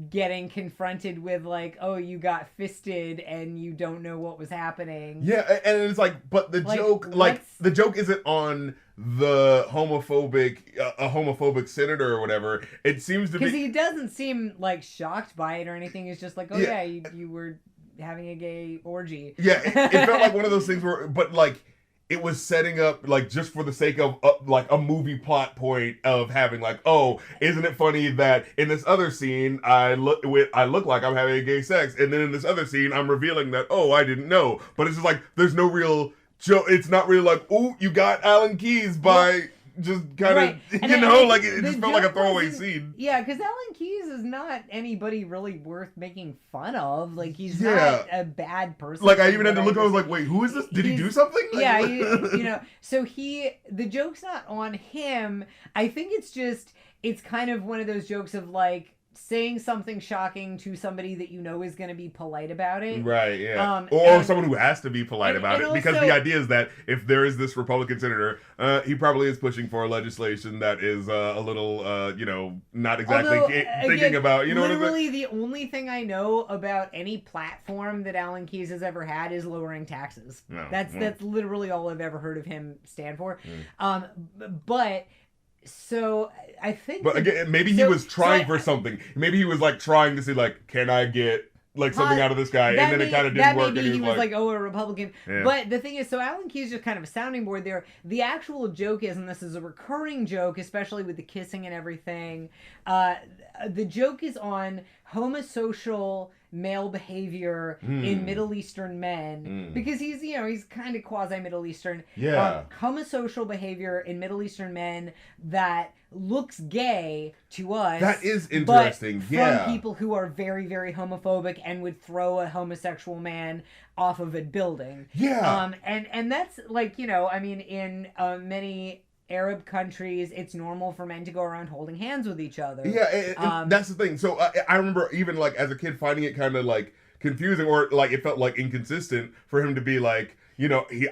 Speaker 2: getting confronted with like, oh, you got fisted and you don't know what was happening.
Speaker 1: Yeah, and it's like, but the joke isn't on the homophobic senator or whatever. It seems to be
Speaker 2: because he doesn't seem like shocked by it or anything. It's just like, oh yeah, you were having a gay orgy.
Speaker 1: Yeah, it felt like one of those things where, but like, it was setting up like just for the sake of like a movie plot point of having like, oh, isn't it funny that in this other scene I look like I'm having gay sex, and then in this other scene I'm revealing that, oh, I didn't know. But it's just like there's no real joke. It's not really like, oh, you got Alan Keyes by just kind of like it just felt like a throwaway scene.
Speaker 2: Yeah, because Alan Keyes is not anybody really worth making fun of. Like he's not a bad person.
Speaker 1: Like I even had to look. I was like, wait, who is this? Did he do something? Like,
Speaker 2: yeah, so the joke's not on him. I think it's kind of one of those jokes of like saying something shocking to somebody that you know is going to be polite about it.
Speaker 1: Right, yeah. Or someone who has to be polite about it. Because the idea is that if there is this Republican senator, he probably is pushing for legislation that is a little, not exactly thinking about, you know what I mean?
Speaker 2: Literally the only thing I know about any platform that Alan Keyes has ever had is lowering taxes. No, that's literally all I've ever heard of him stand for. But... So I think,
Speaker 1: but again, maybe he was trying for something. Maybe he was like trying to see like, can I get like something out of this guy? And then it kind of didn't work.
Speaker 2: Maybe he was like, oh, a Republican. Yeah. But the thing is, so Alan Keyes is just kind of a sounding board there. The actual joke is, and this is a recurring joke, especially with the kissing and everything. The joke is on homosocial male behavior in Middle Eastern men because he's kind of quasi Middle Eastern.
Speaker 1: Yeah.
Speaker 2: Homosocial behavior in Middle Eastern men that looks gay to us.
Speaker 1: That is interesting.
Speaker 2: From people who are very, very homophobic and would throw a homosexual man off of a building.
Speaker 1: Yeah.
Speaker 2: And that's like, in many Arab countries, it's normal for men to go around holding hands with each other.
Speaker 1: Yeah, that's the thing. So I remember even like as a kid finding it kind of like confusing, or like it felt like inconsistent for him to be like,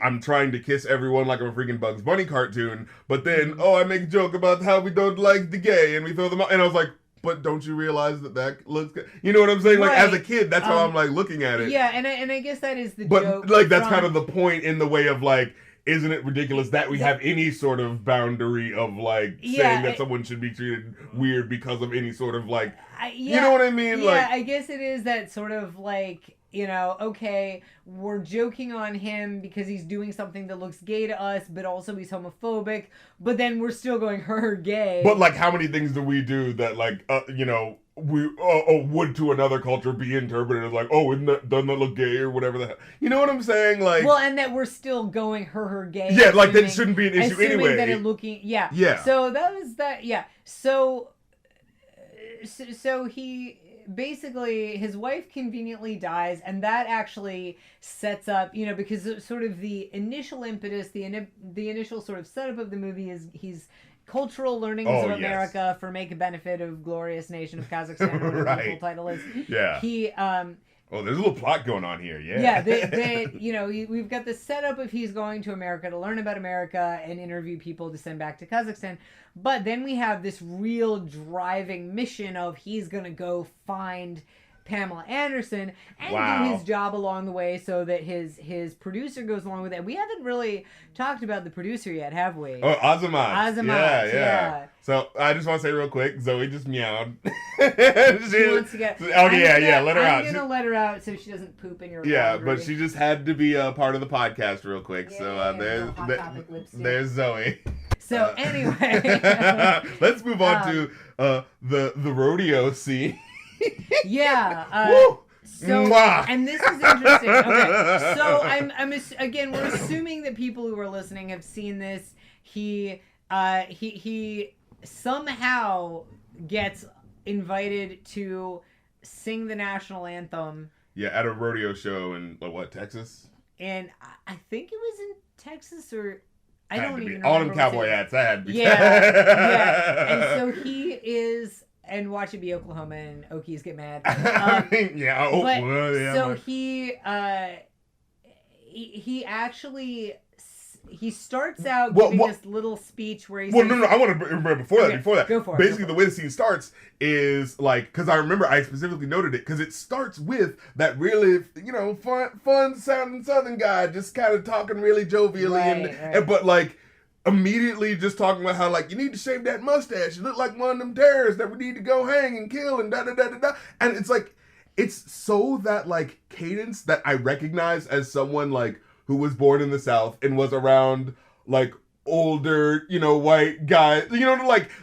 Speaker 1: I'm trying to kiss everyone like I'm a freaking Bugs Bunny cartoon, but then I make a joke about how we don't like the gay and we throw them out, and I was like, but don't you realize that looks good? You know what I'm saying? Like as a kid, that's how I'm like looking at it.
Speaker 2: Yeah, and I guess that is the joke.
Speaker 1: But like that's kind of the point in the way of like, isn't it ridiculous that we have any sort of boundary of like saying that someone should be treated weird because of any sort of like, you know what I mean?
Speaker 2: Yeah, I guess it is that sort of like, okay, we're joking on him because he's doing something that looks gay to us, but also he's homophobic, but then we're still going, her gay.
Speaker 1: But like how many things do we do that like, we would to another culture be interpreted as like, oh, doesn't that look gay or whatever the hell? You know what I'm saying? Like,
Speaker 2: well, and that we're still going her gay.
Speaker 1: Yeah, like that shouldn't be an issue anyway.
Speaker 2: That it looking, yeah. So that was that. Yeah. So he basically, his wife conveniently dies, and that actually sets up, because sort of the initial impetus, the initial sort of setup of the movie is he's cultural learnings of America for make a benefit of glorious nation of Kazakhstan, or whatever the full title is.
Speaker 1: Yeah.
Speaker 2: He
Speaker 1: there's a little plot going on here.
Speaker 2: Yeah. Yeah. We've got the setup of he's going to America to learn about America and interview people to send back to Kazakhstan. But then we have this real driving mission of he's going to go find Pamela Anderson and do his job along the way, so that his producer goes along with it. We haven't really talked about the producer yet, have we?
Speaker 1: Oh, Azamat.
Speaker 2: Yeah.
Speaker 1: So I just want to say real quick, Zoe just meowed.
Speaker 2: She wants to get.
Speaker 1: Let her out.
Speaker 2: I'm gonna let her out so she doesn't poop in your.
Speaker 1: Yeah,
Speaker 2: laundry.
Speaker 1: But she just had to be a part of the podcast real quick. There's Zoe.
Speaker 2: So anyway,
Speaker 1: let's move on to the rodeo scene.
Speaker 2: So, and this is interesting. Okay, so again, we're assuming that people who are listening have seen this. He somehow gets invited to sing the national anthem.
Speaker 1: Yeah, at a rodeo show in Texas?
Speaker 2: And I think it was in Texas, or I don't even remember.
Speaker 1: All them cowboy hats. That had to be.
Speaker 2: Yeah. And so he is. And watch it be Oklahoma and Okies get mad. So he actually he starts out giving this little speech where he says...
Speaker 1: no, I want to remember before that.
Speaker 2: Go for it.
Speaker 1: Basically, the way the scene starts is like, because I remember I specifically noted it, because it starts with that really, fun sounding Southern guy just kind of talking really jovially, and but like immediately just talking about how like you need to shave that mustache. You look like one of them terrorists that we need to go hang and kill and da da da da da. And it's like, it's so that like cadence that I recognize as someone like who was born in the South and was around like older, white guy,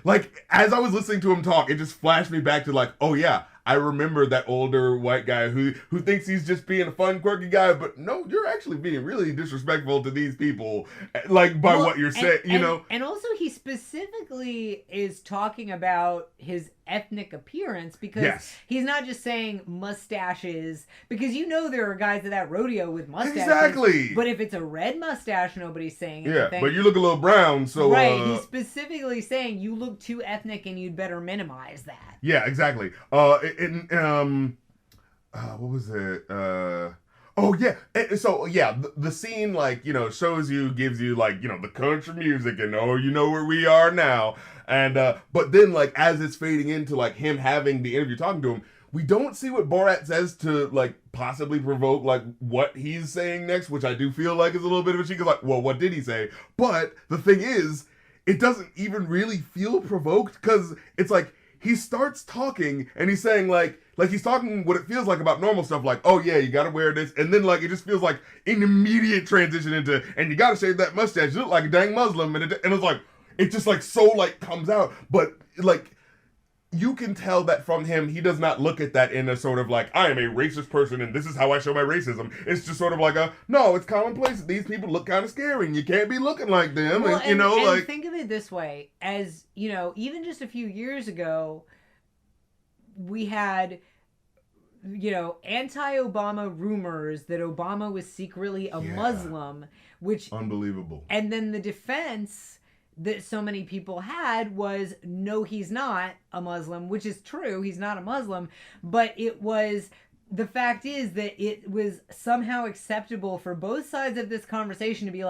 Speaker 1: like as I was listening to him talk, it just flashed me back to like, oh yeah, I remember that older white guy who thinks he's just being a fun, quirky guy, but no, you're actually being really disrespectful to these people, like by what you're saying,
Speaker 2: And also, he specifically is talking about his ethnic appearance, because he's not just saying mustaches, because there are guys at that rodeo with mustaches.
Speaker 1: Exactly.
Speaker 2: But if it's a red mustache, nobody's saying anything.
Speaker 1: Yeah, but you look a little brown, so...
Speaker 2: Right, he's specifically saying you look too ethnic and you'd better minimize that.
Speaker 1: Yeah, exactly. What was it? Oh yeah. So yeah, the scene shows you, gives you the country music and where we are now. And but then as it's fading into him having the interview talking to him, we don't see what Borat says to possibly provoke what he's saying next, which I do feel like is a little bit of a cheek. Well, what did he say? But the thing is, it doesn't even really feel provoked, because it's he starts talking and he's saying he's talking what it feels like about normal stuff, oh yeah, you gotta wear this, and then it just feels like an immediate transition into, and you gotta shave that mustache, you look like a dang Muslim, and it's it just so comes out, but you can tell that from him, he does not look at that in a sort of I am a racist person and this is how I show my racism. It's just sort of no, it's commonplace. These people look kind of scary and you can't be looking like them.
Speaker 2: Well, and think of it this way, as, even just a few years ago, we had, anti-Obama rumors that Obama was secretly a Muslim, which...
Speaker 1: Unbelievable.
Speaker 2: And then the defense that so many people had was, no, he's not a Muslim, which is true. He's not a Muslim, but the fact is that it was somehow acceptable for both sides of this conversation to be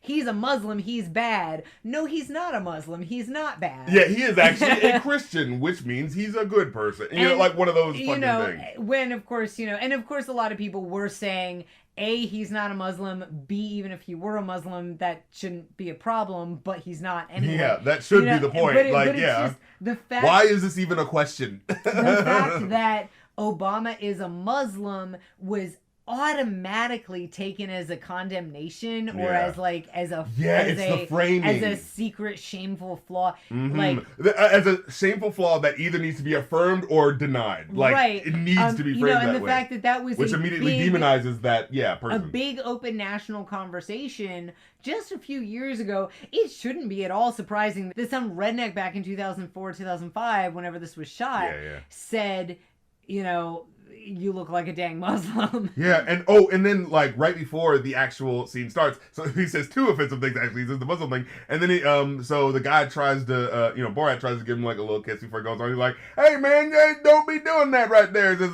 Speaker 2: he's a Muslim, he's bad. No, he's not a Muslim, he's not bad.
Speaker 1: Yeah, he is actually a Christian, which means he's a good person. One of those fucking things.
Speaker 2: When, of course, and of course a lot of people were saying, A, he's not a Muslim, B, even if he were a Muslim, that shouldn't be a problem, but he's not anyway.
Speaker 1: Yeah, that should be the point.
Speaker 2: But just the fact...
Speaker 1: Why is this even a question?
Speaker 2: The fact that Obama is a Muslim was automatically taken as a condemnation, or as the framing, as a secret shameful flaw,
Speaker 1: as a shameful flaw that either needs to be affirmed or denied. It needs to be framed
Speaker 2: and
Speaker 1: that
Speaker 2: the
Speaker 1: way,
Speaker 2: fact that was
Speaker 1: which immediately demonizes that person.
Speaker 2: A big open national conversation just a few years ago. It shouldn't be at all surprising that some redneck back in 2004, 2005, whenever this was shot, said, you look like a dang Muslim.
Speaker 1: Yeah, and then right before the actual scene starts, so he says two offensive things actually. He says the Muslim thing, and then so the guy tries to, Borat tries to give him a little kiss before he goes on. He's like, hey man, don't be doing that right there. He says,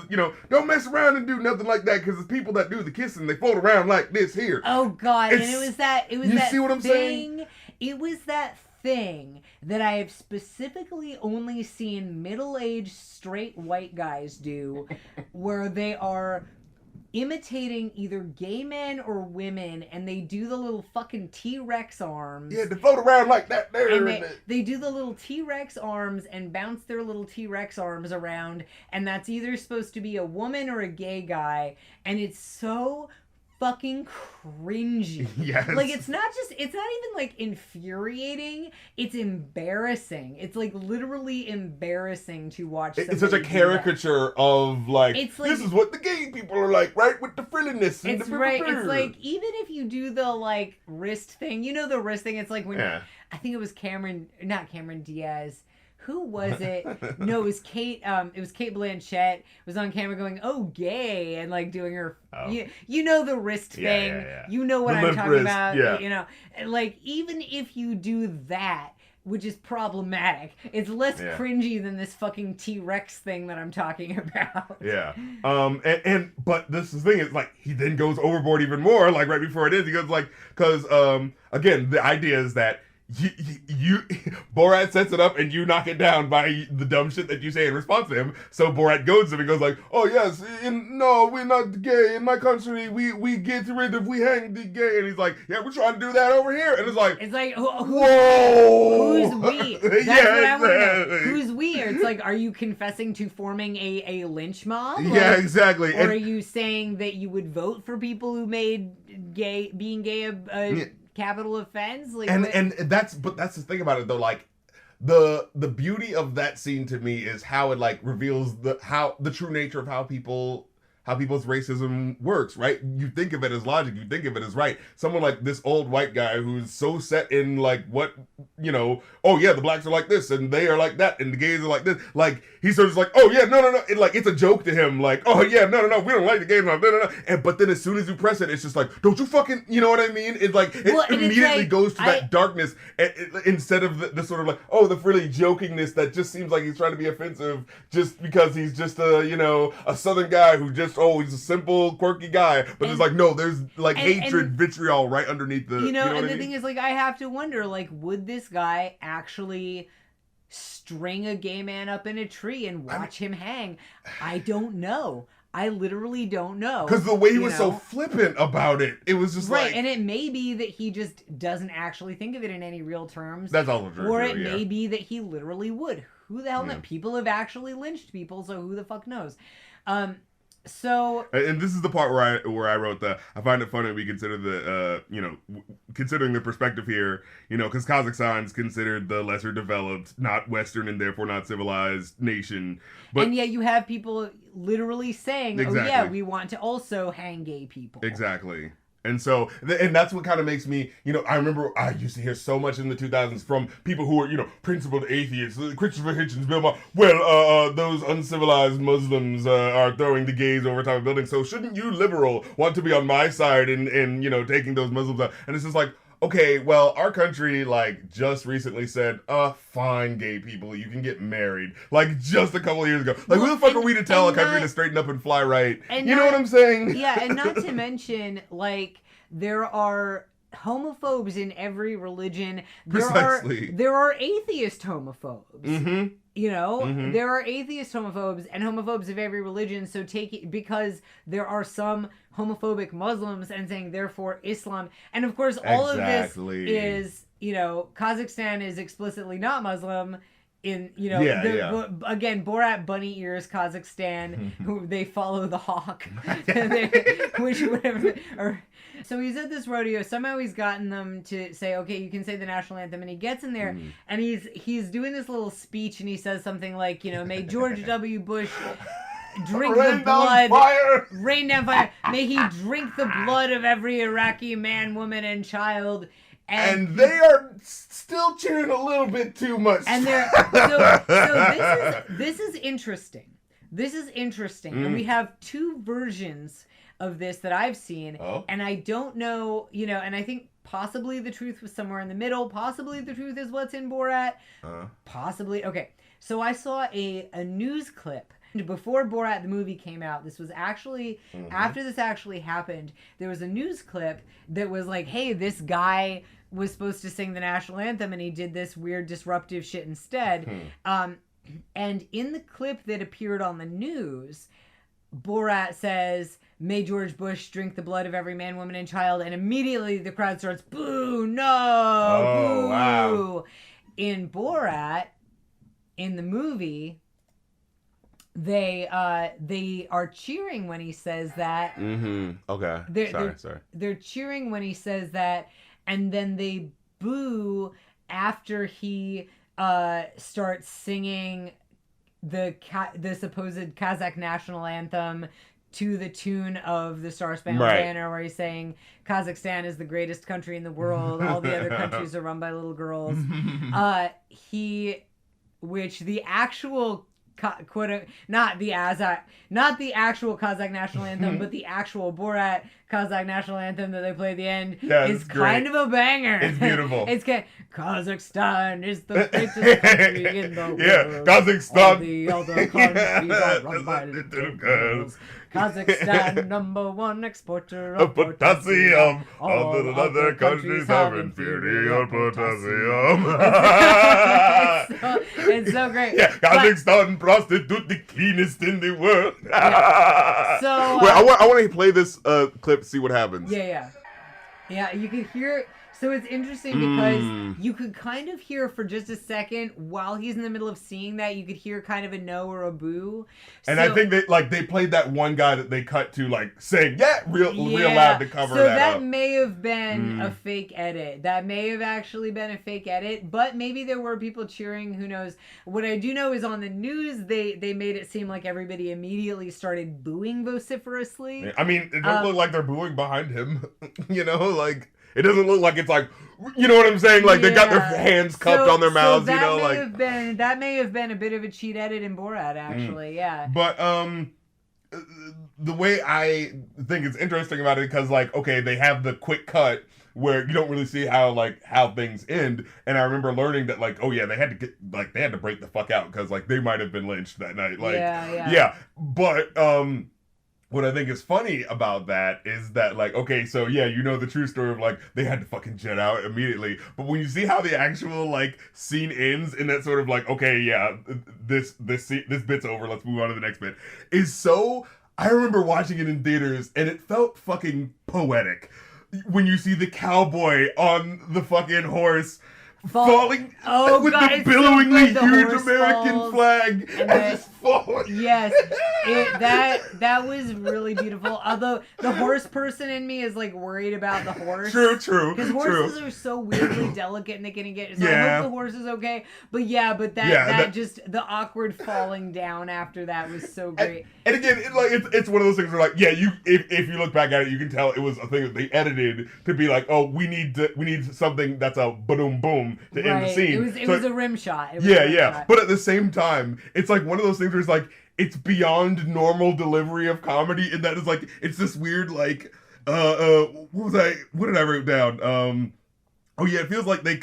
Speaker 1: don't mess around and do nothing like that, because the people that do the kissing, they float around like this here.
Speaker 2: Oh God, and it was that
Speaker 1: see what I'm saying?
Speaker 2: It was that thing that I have specifically only seen middle-aged straight white guys do, where they are imitating either gay men or women, and they do the little fucking T-Rex arms.
Speaker 1: Yeah, they float around like that there.
Speaker 2: And they do the little T-Rex arms and bounce their little T-Rex arms around, and that's either supposed to be a woman or a gay guy, and it's so fucking cringy.
Speaker 1: Yes.
Speaker 2: It's not even infuriating, it's embarrassing. It's literally embarrassing to watch.
Speaker 1: It's such a caricature of this is what the gay people are like, right? With the frilliness and
Speaker 2: it's right. It's even if you do the wrist thing, the wrist thing, it's when I think it was not Cameron Diaz. Who was it? No, it was Kate. It was Cate Blanchett. Was on camera going, "Oh, gay," and doing her. Oh. You know the wrist thing. Yeah. You know what I'm talking about.
Speaker 1: Yeah.
Speaker 2: Even if you do that which is problematic. It's less cringy than this fucking T-Rex thing that I'm talking about.
Speaker 1: Yeah. But this is the thing, is like, he then goes overboard even more, like right before it is, he goes like, because, again, the idea is that you Borat sets it up and you knock it down by the dumb shit that you say in response to him. So Borat goes to him and goes like, "Oh yes, no, we're not gay in my country. We get rid of, we hang the gay." And he's like, "Yeah, we're trying to do that over here." And it's like,
Speaker 2: whoa, who's we? That's what I want to know. Who's we? It's like, are you confessing to forming a lynch mob?
Speaker 1: Yeah, exactly.
Speaker 2: Or are you saying that you would vote for people who made being gay a capital offense? Like,
Speaker 1: and that's the thing about it though, like the beauty of that scene to me is how it like reveals the true nature of how people's racism works, right? You think of it as logic, you think of it as right. Someone like this old white guy who's so set in like what, you know, oh yeah, the blacks are like this and they are like that and the gays are like this. Like he's sort of like, oh yeah, no. It's a joke to him. Like, oh yeah, no, we don't like the gays. No. But then as soon as you press it, it's just like, don't you fucking, you know what I mean? It's like, it immediately goes to that darkness instead of the sort of like, oh, the frilly jokingness that just seems like he's trying to be offensive just because he's just a Southern guy who just, oh, he's a simple, quirky guy. But it's like, no, there's like hatred, vitriol right underneath the,
Speaker 2: you know and the thing is, like, I have to wonder, like, would this guy actually string a gay man up in a tree and watch him hang? I don't know. I literally don't know.
Speaker 1: Because the way he was so flippant about it, it was just
Speaker 2: right, and it may be that he just doesn't actually think of it in any real terms.
Speaker 1: That's also true.
Speaker 2: Or it may be that he literally would. Who the hell knows? People have actually lynched people, so who the fuck knows? So,
Speaker 1: and this is the part where I wrote that I find it funny we consider the considering the perspective here, because Kazakhstan's considered the lesser developed, not Western and therefore not civilized nation. But
Speaker 2: and yet you have people literally saying,
Speaker 1: exactly.
Speaker 2: "Oh yeah, we want to also hang gay people."
Speaker 1: Exactly. And so, and that's what kind of makes me, I remember I used to hear so much in the 2000s from people who were, principled atheists, Christopher Hitchens, Bill Maher, those uncivilized Muslims are throwing the gays over top of buildings, so shouldn't you, liberal, want to be on my side in taking those Muslims out? And it's just like, okay, well, our country, like, just recently said, fine, gay people, you can get married. Like, just a couple of years ago. Like, who the fuck are we to tell a country to straighten up and fly right? You know what I'm saying?
Speaker 2: Yeah, and not to mention, like, there are homophobes in every religion.
Speaker 1: Precisely.
Speaker 2: There are atheist homophobes.
Speaker 1: Mm-hmm.
Speaker 2: There are atheist homophobes and homophobes of every religion. So take it, because there are some homophobic Muslims and saying therefore Islam. And of course, all of this is, Kazakhstan is explicitly not Muslim. Again, Borat bunny ears Kazakhstan, who they follow the hawk, so he's at this rodeo. Somehow he's gotten them to say, okay, you can say the national anthem, and he gets in there and he's doing this little speech, and he says something like, may George W. Bush drink the blood, rain down fire. May he drink the blood of every Iraqi man, woman, and child.
Speaker 1: And they are still cheering a little bit too much.
Speaker 2: And so this is interesting. This is interesting. And we have two versions of this that I've seen.
Speaker 1: Oh.
Speaker 2: And I don't know, and I think possibly the truth was somewhere in the middle. Possibly the truth is what's in Borat. Possibly. Okay. So I saw a news clip. Before Borat the movie came out, this was actually, after this actually happened, there was a news clip that was like, hey, this guy was supposed to sing the national anthem and he did this weird disruptive shit instead. And in the clip that appeared on the news, Borat says, may George Bush drink the blood of every man, woman, and child. And immediately the crowd starts, boo, no, boo. Wow. In Borat, in the movie, they are cheering when he says that.
Speaker 1: Okay. Sorry.
Speaker 2: They're cheering when he says that, and then they boo after he starts singing the supposed Kazakh national anthem to the tune of the Star Spangled Banner, where he's saying Kazakhstan is the greatest country in the world. All the other countries are run by little girls. Which the actual not the actual Kazakh national anthem, but the actual Borat Kazakh national anthem that they play at the end is kind of a banger.
Speaker 1: It's beautiful.
Speaker 2: It's Kazakhstan is the greatest country in the world.
Speaker 1: Yeah, Kazakhstan.
Speaker 2: All the other countries are run by little girls. Kazakhstan, #1 exporter of potassium.
Speaker 1: All the other countries have inferior potassium.
Speaker 2: It's so great.
Speaker 1: Yeah, Kazakhstan prostitute the cleanest in the world.
Speaker 2: Yeah. So
Speaker 1: wait, I want to play this clip, see what happens.
Speaker 2: Yeah. You can hear. So it's interesting because you could kind of hear for just a second while he's in the middle of seeing that, you could hear kind of a no or a boo.
Speaker 1: And I think they played that one guy that they cut to saying real loud to cover that up. So
Speaker 2: that may have been a fake edit. That may have actually been a fake edit, but maybe there were people cheering, who knows. What I do know is on the news they made it seem like everybody immediately started booing vociferously.
Speaker 1: I mean, it doesn't look like they're booing behind him. It doesn't look like it's you know what I'm saying? They got their hands cupped on their mouths,
Speaker 2: that may have been a bit of a cheat edit in Borat, actually, yeah.
Speaker 1: But, the way I think it's interesting about it, because, they have the quick cut where you don't really see how things end, and I remember learning that, they had to they had to break the fuck out, because, they might have been lynched that night, yeah. But, what I think is funny about that is that, the true story of, they had to fucking jet out immediately. But when you see how the actual, scene ends in that sort of, this bit's over, let's move on to the next bit, is so... I remember watching it in theaters, and it felt fucking poetic. When you see the cowboy on the fucking horse... falling with the billowingly huge American flag and just falling.
Speaker 2: Yes, that was really beautiful. Although the horse person in me is worried about the horse.
Speaker 1: True.
Speaker 2: Because horses are so weirdly delicate and they can get. So I hope the horse is okay. But that just the awkward falling down after that was so great.
Speaker 1: And again, it's one of those things where if you look back at it, you can tell it was a thing that they edited to be we need something that's a boom boom. To end the scene.
Speaker 2: It was a rim shot.
Speaker 1: Yeah. But at the same time, it's one of those things where it's it's beyond normal delivery of comedy, and that is it's this weird what did I write down? Oh yeah, it feels like they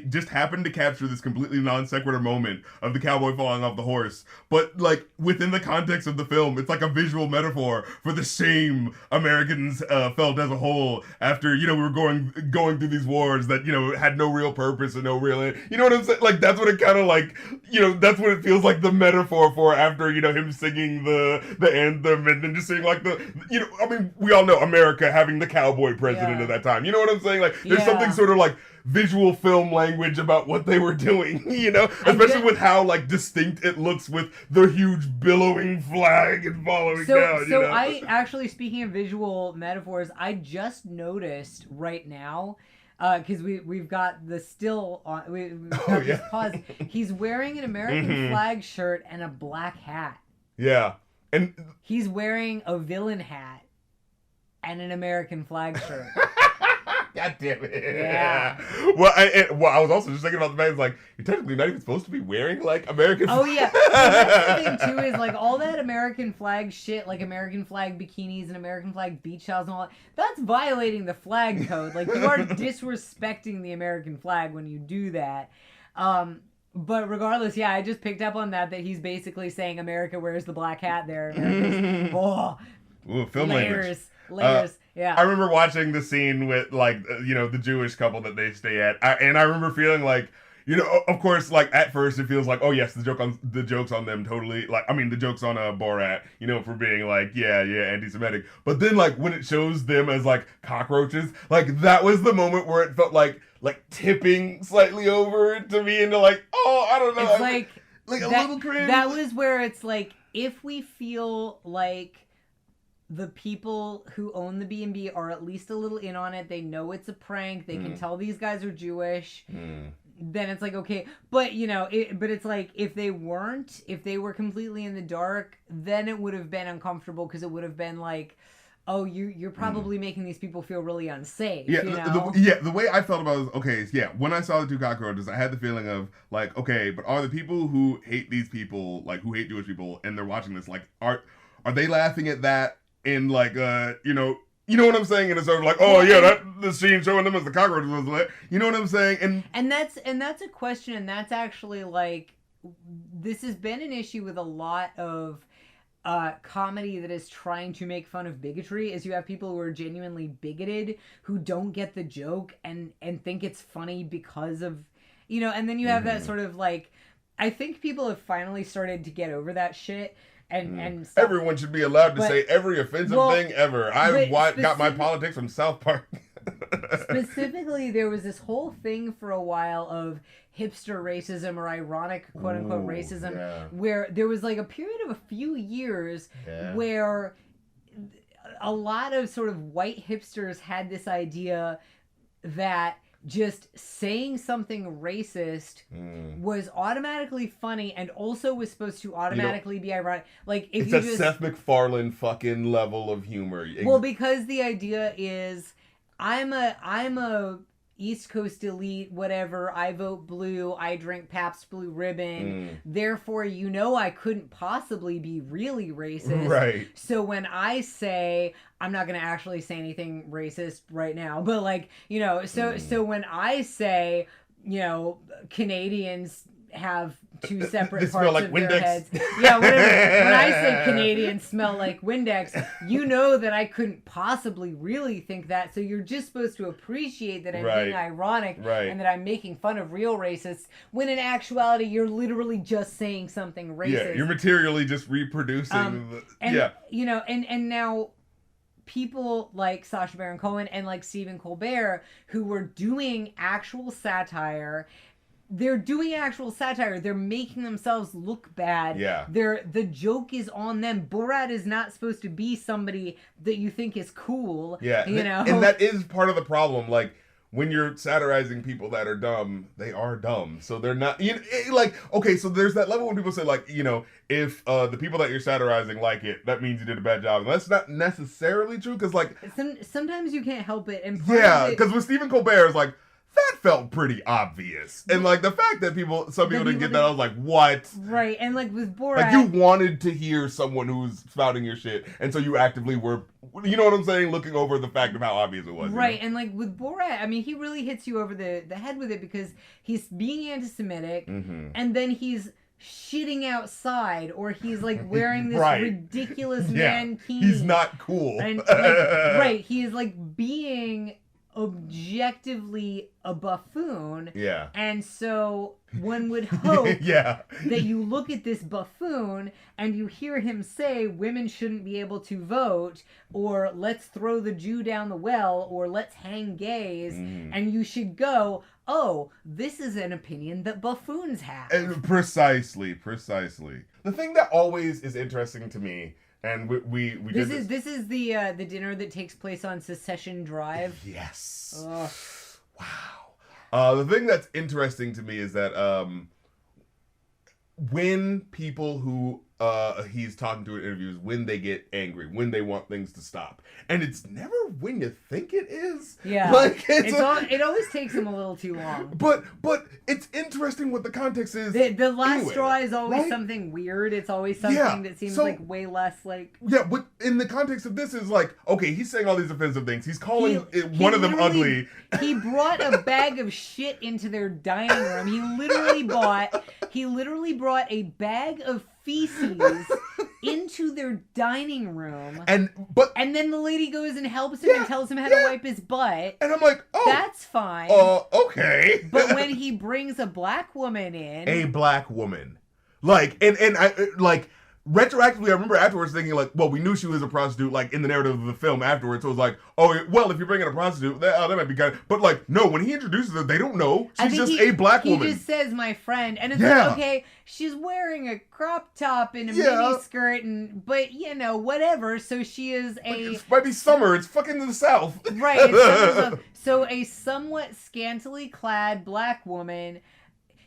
Speaker 1: just happened to capture this completely non sequitur moment of the cowboy falling off the horse, but within the context of the film, it's a visual metaphor for the shame Americans felt as a whole after we were going through these wars that had no real purpose and no real, you know what I'm saying? That's what it kind of that's what it feels like the metaphor for after him singing the anthem and then just saying we all know America having the cowboy president at that time. You know what I'm saying? There's something sort of visual film language about what they were doing, especially with how distinct it looks with the huge billowing flag and following down.
Speaker 2: So I actually, speaking of visual metaphors, I just noticed right now, because we've got the still on, we've got this pause. He's wearing an American flag shirt and a black hat.
Speaker 1: Yeah, and
Speaker 2: he's wearing a villain hat and an American flag shirt.
Speaker 1: God damn it.
Speaker 2: Yeah.
Speaker 1: Well, I was also just thinking about the fact you're technically not even supposed to be wearing American
Speaker 2: flag. Oh yeah. Well, that's the thing too is all that American flag shit, American flag bikinis and American flag beach towels and all that's violating the flag code. You are disrespecting the American flag when you do that. But regardless, I just picked up on that he's basically saying America wears the black hat there.
Speaker 1: Ooh, film
Speaker 2: layers. Yeah.
Speaker 1: I remember watching the scene with the Jewish couple that they stay at, and I remember feeling of course, at first it feels oh yes, the joke's on them totally. The joke's on Borat, for being anti-Semitic. But then when it shows them as cockroaches, that was the moment where it felt like tipping slightly over to me into oh, I don't know.
Speaker 2: It's
Speaker 1: a little cringe.
Speaker 2: That was where it's if we feel the people who own the B&B are at least a little in on it. They know it's a prank. They can tell these guys are Jewish. Then it's okay. But, but it's if they weren't, if they were completely in the dark, then it would have been uncomfortable because it would have been oh, you're probably making these people feel really unsafe.
Speaker 1: Yeah,
Speaker 2: you know?
Speaker 1: the way I felt about it was, okay, yeah, when I saw the two cockroaches, I had the feeling of, like, okay, but are the people who hate these people, like, who hate Jewish people, and they're watching this, like, are they laughing at that in, like, you know what I'm saying? And it's sort of like, oh yeah, the scene showing them as the cockroaches was lit. You know what I'm saying?
Speaker 2: And that's a question, and that's actually like, this has been an issue with a lot of comedy that is trying to make fun of bigotry, is you have people who are genuinely bigoted who don't get the joke and think it's funny because of, you know, and then you have that sort of like, I think people have finally started to get over that shit. And
Speaker 1: everyone should be allowed to say every offensive thing ever. I got my politics from South Park.
Speaker 2: Specifically, there was this whole thing for a while of hipster racism or ironic quote-unquote racism, where there was like a period of a few years where a lot of sort of white hipsters had this idea that just saying something racist was automatically funny and also was supposed to automatically be ironic. Like, if
Speaker 1: it's a Seth MacFarlane fucking level of humor.
Speaker 2: Well, because the idea is, I'm a East Coast elite, whatever, I vote blue, I drink Pabst Blue Ribbon, therefore, you know, I couldn't possibly be really racist.
Speaker 1: Right.
Speaker 2: So when I say, I'm not going to actually say anything racist right now, but like, you know, so when I say, you know, Canadians have two separate parts
Speaker 1: like
Speaker 2: of
Speaker 1: Windex.
Speaker 2: their heads. Yeah, whatever. When I say Canadians smell like Windex, you know that I couldn't possibly really think that. So you're just supposed to appreciate that I'm being ironic and that I'm making fun of real racists, when in actuality you're literally just saying something racist.
Speaker 1: Yeah, you're materially just reproducing
Speaker 2: you know, and now people like Sacha Baron Cohen and like Stephen Colbert, who were doing actual satire. They're doing actual satire. They're making themselves look bad.
Speaker 1: Yeah.
Speaker 2: The joke is on them. Borat is not supposed to be somebody that you think is cool.
Speaker 1: Yeah.
Speaker 2: You know?
Speaker 1: And that is part of the problem. Like, when you're satirizing people that are dumb, they are dumb. So they're not, you know, like, okay, so there's that level when people say, like, you know, if the people that you're satirizing like it, that means you did a bad job. And that's not necessarily true, because, like,
Speaker 2: sometimes you can't help it. And
Speaker 1: because with Stephen Colbert, it's like, that felt pretty obvious. And, like, the fact that some people didn't get that, I was like, what?
Speaker 2: Right, and, like, with Borat...
Speaker 1: Like, you wanted to hear someone who's spouting your shit, and so you actively were, you know what I'm saying, looking over the fact of how obvious it was.
Speaker 2: Right,
Speaker 1: you know?
Speaker 2: and, like, with Borat, I mean, he really hits you over the head with it, because he's being anti-Semitic, and then he's shitting outside, or he's, like, wearing this ridiculous mankini.
Speaker 1: He's not cool.
Speaker 2: And, like, he is, like, being objectively a buffoon.
Speaker 1: Yeah.
Speaker 2: And so one would hope that you look at this buffoon and you hear him say women shouldn't be able to vote, or let's throw the Jew down the well, or let's hang gays, and you should go, oh, this is an opinion that buffoons have.
Speaker 1: And precisely. The thing that always is interesting to me, and we
Speaker 2: this is the dinner that takes place on Secession Drive.
Speaker 1: Yes.
Speaker 2: Ugh.
Speaker 1: Wow. The thing that's interesting to me is that when people who he's talking to in interviews, when they get angry, when they want things to stop, and it's never when you think it is.
Speaker 2: Yeah,
Speaker 1: like
Speaker 2: it always takes him a little too long.
Speaker 1: But it's interesting what the context is.
Speaker 2: The last straw is always something weird. It's always something that seems like way less like.
Speaker 1: Yeah, but in the context of this is like, okay, he's saying all these offensive things. He's calling one of them ugly.
Speaker 2: He brought a bag of shit into their dining room. He literally brought a bag of feces into their dining room, and then the lady goes and helps him and tells him how to wipe his butt,
Speaker 1: and I'm like, oh,
Speaker 2: that's fine.
Speaker 1: Okay.
Speaker 2: But when he brings a black woman in,
Speaker 1: like, and I like. Retroactively, I remember afterwards thinking, like, well, we knew she was a prostitute, like, in the narrative of the film afterwards. So it was like, oh, well, if you're bringing a prostitute, that might be kind of... But, like, no, when he introduces her, they don't know. She's just a black woman.
Speaker 2: He just says, my friend. And it's like, okay, she's wearing a crop top and a mini skirt, but, you know, whatever. So she is
Speaker 1: It might be summer. It's fucking the South.
Speaker 2: Right. It's summer. So a somewhat scantily clad black woman...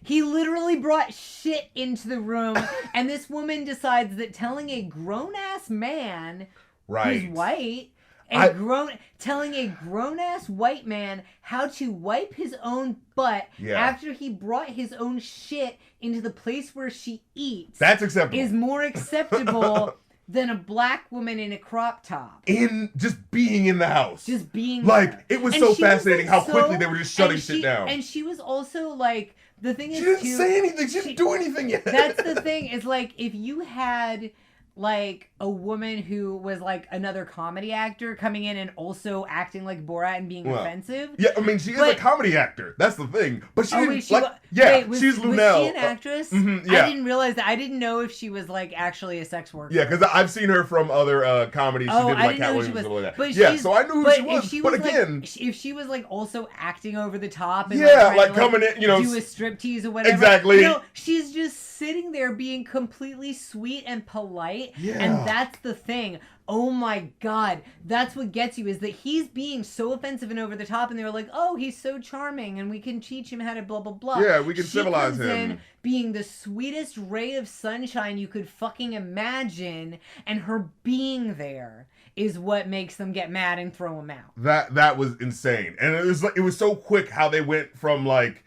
Speaker 2: He literally brought shit into the room, and this woman decides that telling a grown-ass man who's white telling a grown-ass white man how to wipe his own butt after he brought his own shit into the place where she eats.
Speaker 1: That's acceptable.
Speaker 2: Is more acceptable than a black woman in a crop top.
Speaker 1: In just being in the house.
Speaker 2: Just being
Speaker 1: like
Speaker 2: there.
Speaker 1: It was so fascinating how quickly they were just shutting shit down.
Speaker 2: And she was also like, the thing is,
Speaker 1: she didn't say anything. She didn't do anything yet.
Speaker 2: That's the thing. It's like if you had like a woman who was like another comedy actor coming in and also acting like Borat and being offensive.
Speaker 1: Yeah, I mean, she is a comedy actor. That's the thing. But she's she's Lunel.
Speaker 2: Was she an actress?
Speaker 1: Yeah.
Speaker 2: I didn't realize that. I didn't know if she was like actually a sex worker.
Speaker 1: Yeah, because I've seen her from other comedies. She did like Cat Williams and stuff like that.
Speaker 2: But
Speaker 1: so I knew who she was. But again,
Speaker 2: if she was like also acting over the top and
Speaker 1: like coming in, you know,
Speaker 2: do a striptease or whatever.
Speaker 1: Exactly.
Speaker 2: You know, she's just sitting there being completely sweet and polite, and that's the thing. Oh my God, that's what gets you, is that he's being so offensive and over the top, and they were like, oh, he's so charming and we can teach him how to blah blah blah.
Speaker 1: Yeah, we can civilize him.
Speaker 2: In being the sweetest ray of sunshine you could fucking imagine, and her being there is what makes them get mad and throw him out.
Speaker 1: That was insane. And it was so quick how they went from like,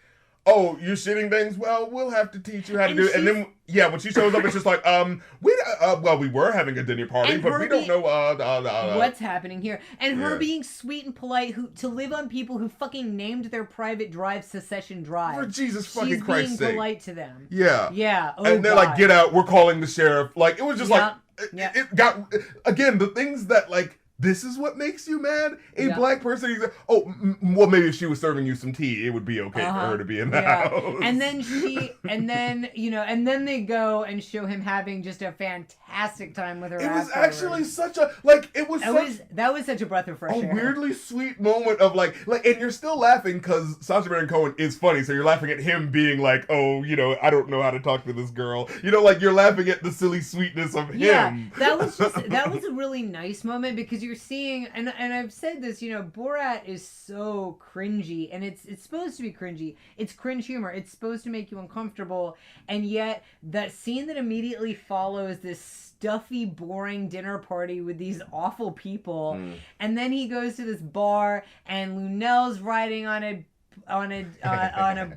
Speaker 1: oh, you're shitting things? Well, we'll have to teach you how to do it. And then, when she shows up, it's just like, we were having a dinner party, but we don't know
Speaker 2: what's happening here. And her being sweet and polite, to live on people who fucking named their private drive Secession Drive.
Speaker 1: For Jesus fucking Christ's sake.
Speaker 2: She's being polite to them.
Speaker 1: Yeah.
Speaker 2: Yeah. Oh,
Speaker 1: and they're like, get out, we're calling the sheriff. Like, it was just it got, again, the things that like, this is what makes you mad? A black person? Well, maybe if she was serving you some tea, it would be okay for her to be in the house.
Speaker 2: And then they go and show him having just a fantastic time with her.
Speaker 1: It was
Speaker 2: afterwards.
Speaker 1: actually such a,
Speaker 2: that was such a breath of fresh air.
Speaker 1: A weirdly sweet moment of like, and you're still laughing because Sacha Baron Cohen is funny, so you're laughing at him being like, oh, you know, I don't know how to talk to this girl. You know, like you're laughing at the silly sweetness of him.
Speaker 2: Yeah, that was a really nice moment because you're seeing, and I've said this, you know, Borat is so cringy, and it's supposed to be cringy. It's cringe humor. It's supposed to make you uncomfortable, and yet that scene that immediately follows this stuffy, boring dinner party with these awful people, and then he goes to this bar, and Lunel's riding on a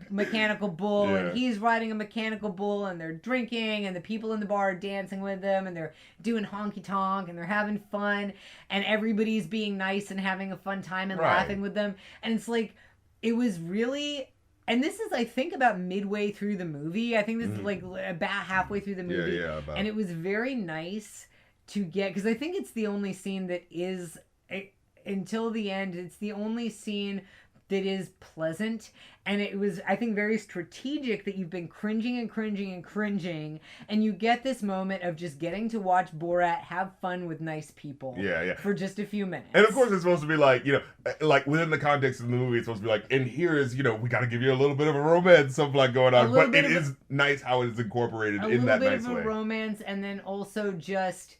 Speaker 2: mechanical bull, and he's riding a mechanical bull, and they're drinking, and the people in the bar are dancing with them, and they're doing honky tonk, and they're having fun, and everybody's being nice and having a fun time and laughing with them. And it's like, it was really, and this is, I think, about midway through the movie. I think this is like about halfway through the movie. And it was very nice to get, because I think it's the only scene that is, until the end, it's the only scene that is pleasant, and it was, I think, very strategic that you've been cringing and cringing and cringing, and you get this moment of just getting to watch Borat have fun with nice people for just a few minutes.
Speaker 1: And of course it's supposed to be like, you know, like within the context of the movie, it's supposed to be like, and here is, you know, we got to give you a little bit of a romance, something like going on, but it is nice how it is incorporated in that nice way. A little bit of a
Speaker 2: romance, and then also just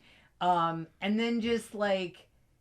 Speaker 2: like,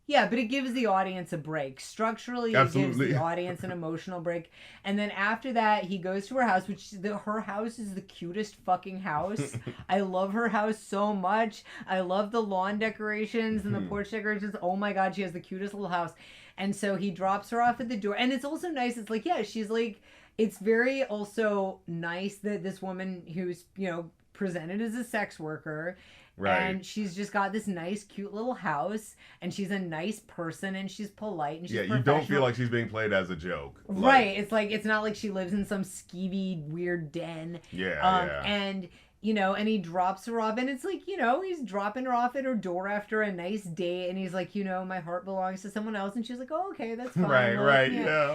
Speaker 2: yeah, but it gives the audience a break. Structurally, it gives the audience an emotional break. And then after that, he goes to her house, which her house is the cutest fucking house. I love her house so much. I love the lawn decorations and the porch decorations. Oh my God, she has the cutest little house. And so he drops her off at the door. And it's also nice. It's like, she's like, it's very also nice that this woman who's, you know, presented as a sex worker, and she's just got this nice, cute little house, and she's a nice person, and she's polite, and she's professional.
Speaker 1: You don't feel like she's being played as a joke.
Speaker 2: Right. It's like, it's not like she lives in some skeevy, weird den. And, you know, and he drops her off, and it's like, you know, he's dropping her off at her door after a nice date, and he's like, you know, my heart belongs to someone else, and she's like, oh, okay, that's fine.
Speaker 1: Right,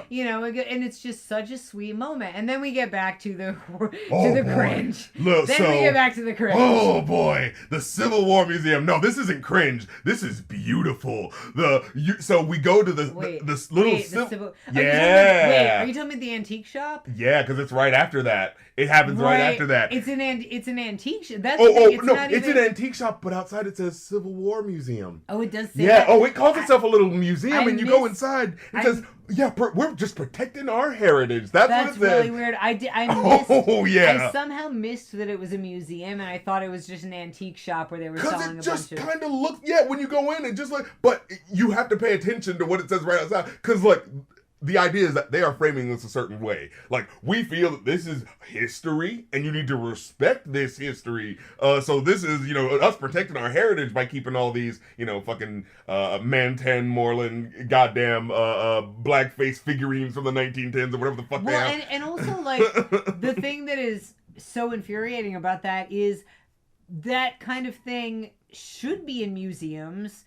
Speaker 2: You know, and it's just such a sweet moment, and then we get back to the cringe.
Speaker 1: Look,
Speaker 2: we get back to the cringe.
Speaker 1: Oh boy, the Civil War Museum. No, this isn't cringe. This is beautiful. So we go to the little
Speaker 2: Wait, are you telling me the antique shop?
Speaker 1: Yeah, because it's right after that. it happens right after that.
Speaker 2: It's an antique shop. That's
Speaker 1: It's an antique shop, but outside it says Civil War Museum.
Speaker 2: Oh, it does say that?
Speaker 1: It calls itself a little museum, and you go inside, it says, we're just protecting our heritage. That's what it says.
Speaker 2: That's really weird. I somehow missed that it was a museum, and I thought it was just an antique shop where they were selling a bunch of...
Speaker 1: Because it just kind of looks... Yeah, when you go in, it just like... But you have to pay attention to what it says right outside, because, like... The idea is that they are framing this a certain way. Like, we feel that this is history, and you need to respect this history. So this is, us protecting our heritage by keeping all these, fucking Mantan Moreland, goddamn blackface figurines from the 1910s or whatever the fuck they have.
Speaker 2: And also, like, the thing that is so infuriating about that is that kind of thing should be in museums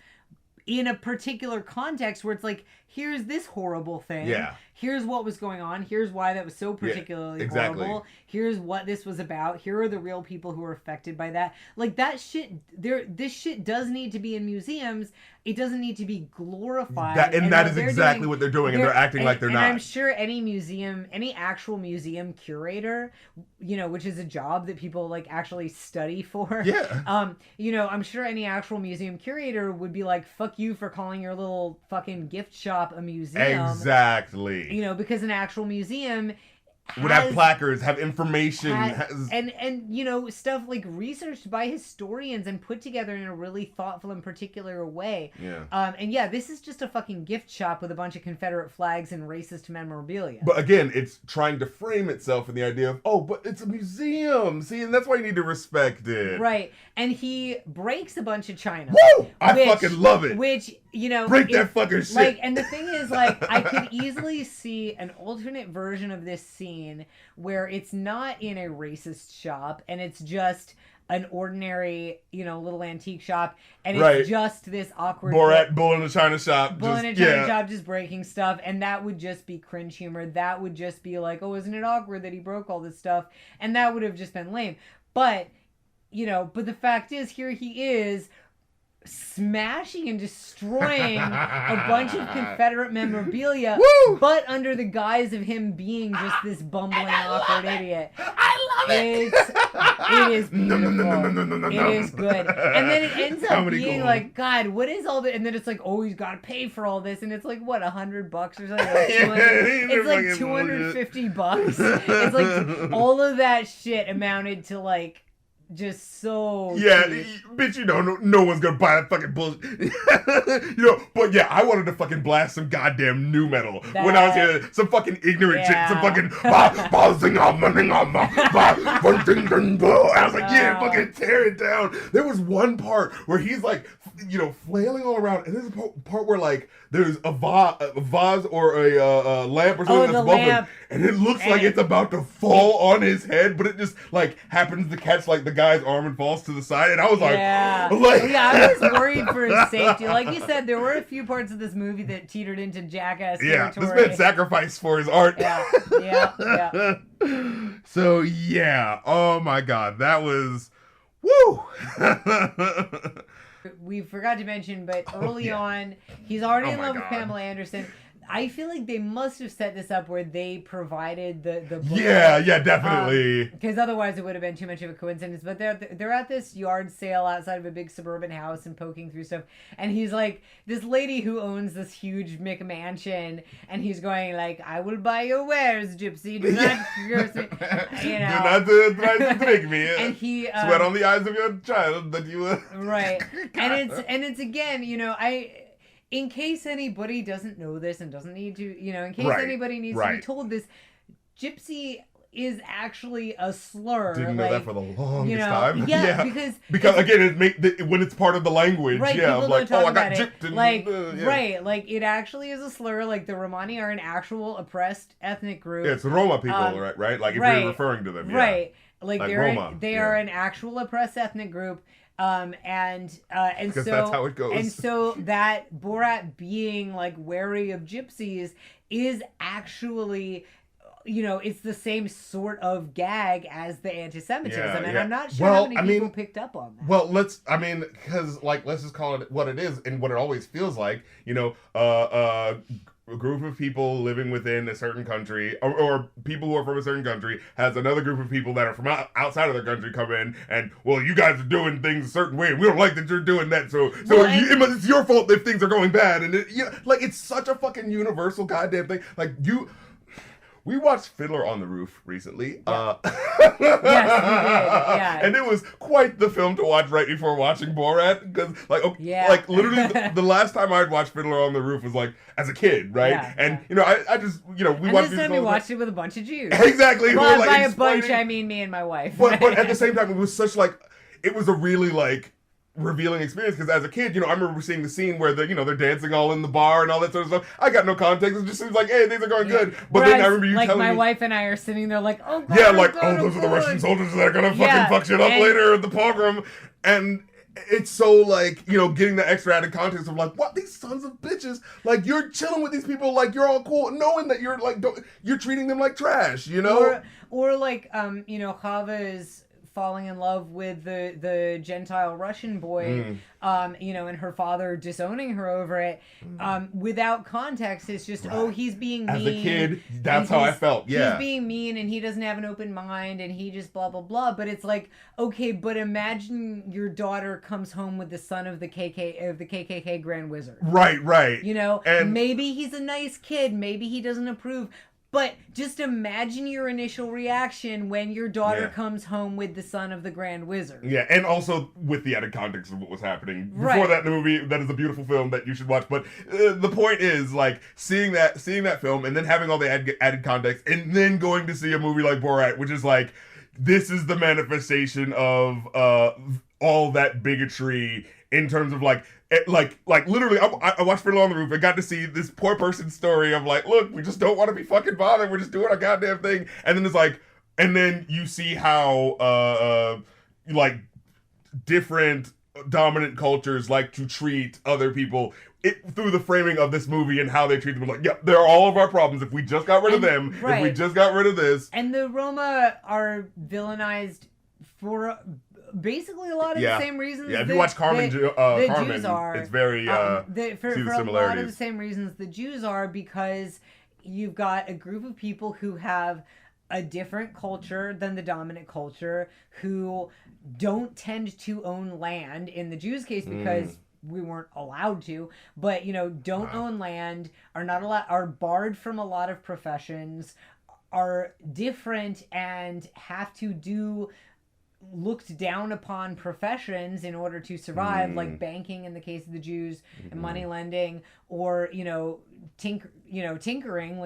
Speaker 2: in a particular context where it's like, here's this horrible thing. Yeah. Here's what was going on. Here's why that was so particularly horrible. Here's what this was about. Here are the real people who were affected by that. Like, that shit, this shit does need to be in museums. It doesn't need to be glorified.
Speaker 1: That is exactly what they're doing, and they're acting like they're not.
Speaker 2: And I'm sure any actual museum curator, which is a job that people, like, actually study for.
Speaker 1: Yeah.
Speaker 2: I'm sure any actual museum curator would be like, fuck you for calling your little fucking gift shop a museum.
Speaker 1: Exactly.
Speaker 2: Because an actual museum
Speaker 1: would have placards, have information,
Speaker 2: and stuff like researched by historians and put together in a really thoughtful and particular way.
Speaker 1: Yeah.
Speaker 2: This is just a fucking gift shop with a bunch of Confederate flags and racist memorabilia.
Speaker 1: But again, it's trying to frame itself in the idea of, but it's a museum. See, and that's why you need to respect it.
Speaker 2: Right. And he breaks a bunch of china.
Speaker 1: Woo! I fucking love it.
Speaker 2: Which,
Speaker 1: break that fucking shit.
Speaker 2: Like, and the thing is, like, I could easily see an alternate version of this scene where it's not in a racist shop and it's just an ordinary, little antique shop, and it's just this awkward
Speaker 1: Borat bull in a china shop.
Speaker 2: Just breaking stuff, and that would just be cringe humor. That would just be like, oh, isn't it awkward that he broke all this stuff? And that would have just been lame. But the fact is, here he is smashing and destroying a bunch of Confederate memorabilia, but under the guise of him being just this bumbling, awkward idiot.
Speaker 1: I love it.
Speaker 2: It is beautiful. It is good. And then it ends up being like, God, what is all this? And then it's like, oh, he's got to pay for all this. And it's like, what, $100 or something? It's like $250. It's like all of that shit amounted to like just so cheap.
Speaker 1: Bitch, no one's gonna buy that fucking bullshit. But yeah, I wanted to fucking blast some goddamn new metal when I was here. Some fucking ignorant shit. Some fucking I was like, fucking tear it down. There was one part where he's like, flailing all around, and there's a part where like there's a vase or a lamp or something that's bumping, and it looks like it's about to fall on his head, but it just like happens to catch like the guy's arm and falls to the side, and I was
Speaker 2: I was worried for his safety. Like you said, there were a few parts of this movie that teetered into jackass territory.
Speaker 1: This man sacrificed for his art.
Speaker 2: Yeah.
Speaker 1: So oh my God, that was woo.
Speaker 2: We forgot to mention, but early on, he's already in love with Pamela Anderson. I feel like they must have set this up where they provided the book.
Speaker 1: Yeah, definitely.
Speaker 2: Because otherwise it would have been too much of a coincidence. But they're at this yard sale outside of a big suburban house and poking through stuff. And he's like, this lady who owns this huge McMansion, and he's going like, I will buy your wares, gypsy. Do not curse me.
Speaker 1: Do not try to trick me.
Speaker 2: And he
Speaker 1: sweat on the eyes of your child that you
Speaker 2: right. And it's again, in case anybody doesn't know this and doesn't need to, in case anybody needs to be told this, gypsy is actually a slur.
Speaker 1: Didn't know that for the longest time.
Speaker 2: Yeah,
Speaker 1: because again, when it's part of the language,
Speaker 2: people
Speaker 1: like,
Speaker 2: don't talk
Speaker 1: I got
Speaker 2: about
Speaker 1: gypped.
Speaker 2: And, like it actually is a slur. Like the Romani are an actual oppressed ethnic group.
Speaker 1: Yeah, it's the Roma people, right? Like if you're referring to them,
Speaker 2: right? Like they are an actual oppressed ethnic group. And so
Speaker 1: that's how it goes.
Speaker 2: And so that Borat being like wary of gypsies is actually, it's the same sort of gag as the anti-Semitism, and I'm not sure how many people picked up on that.
Speaker 1: Well, let's just call it what it is and what it always feels like. a group of people living within a certain country, or people who are from a certain country, has another group of people that are from outside of their country come in, and, well, you guys are doing things a certain way, and we don't like that you're doing that, so it's your fault if things are going bad, and it's such a fucking universal goddamn thing. Like, we watched Fiddler on the Roof recently.
Speaker 2: Yeah. Yes, we did. Yeah.
Speaker 1: And it was quite the film to watch right before watching Borat. Because, literally, the last time I'd watched Fiddler on the Roof was, like, as a kid, right?
Speaker 2: Yeah,
Speaker 1: and, I just, we
Speaker 2: and
Speaker 1: watched
Speaker 2: this time we watched it with a bunch of Jews.
Speaker 1: Exactly.
Speaker 2: Well, by a bunch, I mean me and my wife.
Speaker 1: But at the same time, it was such, it was a really, revealing experience, because as a kid, I remember seeing the scene where they're dancing all in the bar and all that sort of stuff. I got no context. It just seems like, hey, things are going good. But then I remember you telling me,
Speaker 2: my wife and I are sitting there like, oh god,
Speaker 1: yeah, those are the Russian soldiers that are gonna fucking fuck shit up later at the pogrom. And it's so getting the extra added context of what, these sons of bitches, you're chilling with these people, you're all cool, knowing that you're you're treating them like trash,
Speaker 2: or Chava is falling in love with the Gentile Russian boy, and her father disowning her over it, without context. It's just, he's being mean.
Speaker 1: As a kid, that's how I felt. Yeah,
Speaker 2: he's being mean, and he doesn't have an open mind, and he just blah blah blah. But it's like, okay, but imagine your daughter comes home with the son of the KKK Grand Wizard.
Speaker 1: Right.
Speaker 2: And maybe he's a nice kid, maybe he doesn't approve. But just imagine your initial reaction when your daughter comes home with the son of the Grand Wizard.
Speaker 1: Yeah, and also with the added context of what was happening before that in the movie. That is a beautiful film that you should watch. But the point is, seeing that film and then having all the added context, and then going to see a movie like Borat, which is this is the manifestation of all that bigotry in terms of literally, I watched Fiddler on the Roof and got to see this poor person's story of look, we just don't want to be fucking bothered. We're just doing our goddamn thing. And then it's and then you see how, different dominant cultures like to treat other people through the framing of this movie and how they treat them. They're all of our problems. If we just got rid of them, if we just got rid of this.
Speaker 2: And the Roma are villainized for basically a lot of the same reasons.
Speaker 1: Yeah, if you watch Carmen, Jews are, it's very
Speaker 2: for
Speaker 1: see the
Speaker 2: a
Speaker 1: similarities.
Speaker 2: lot of the same reasons the Jews are, because you've got a group of people who have a different culture than the dominant culture, who don't tend to own land in the Jews' case because we weren't allowed to, but don't own land, are barred from a lot of professions, are different, and have to do looked down upon professions in order to survive, like banking in the case of the Jews, and money lending, or tinkering,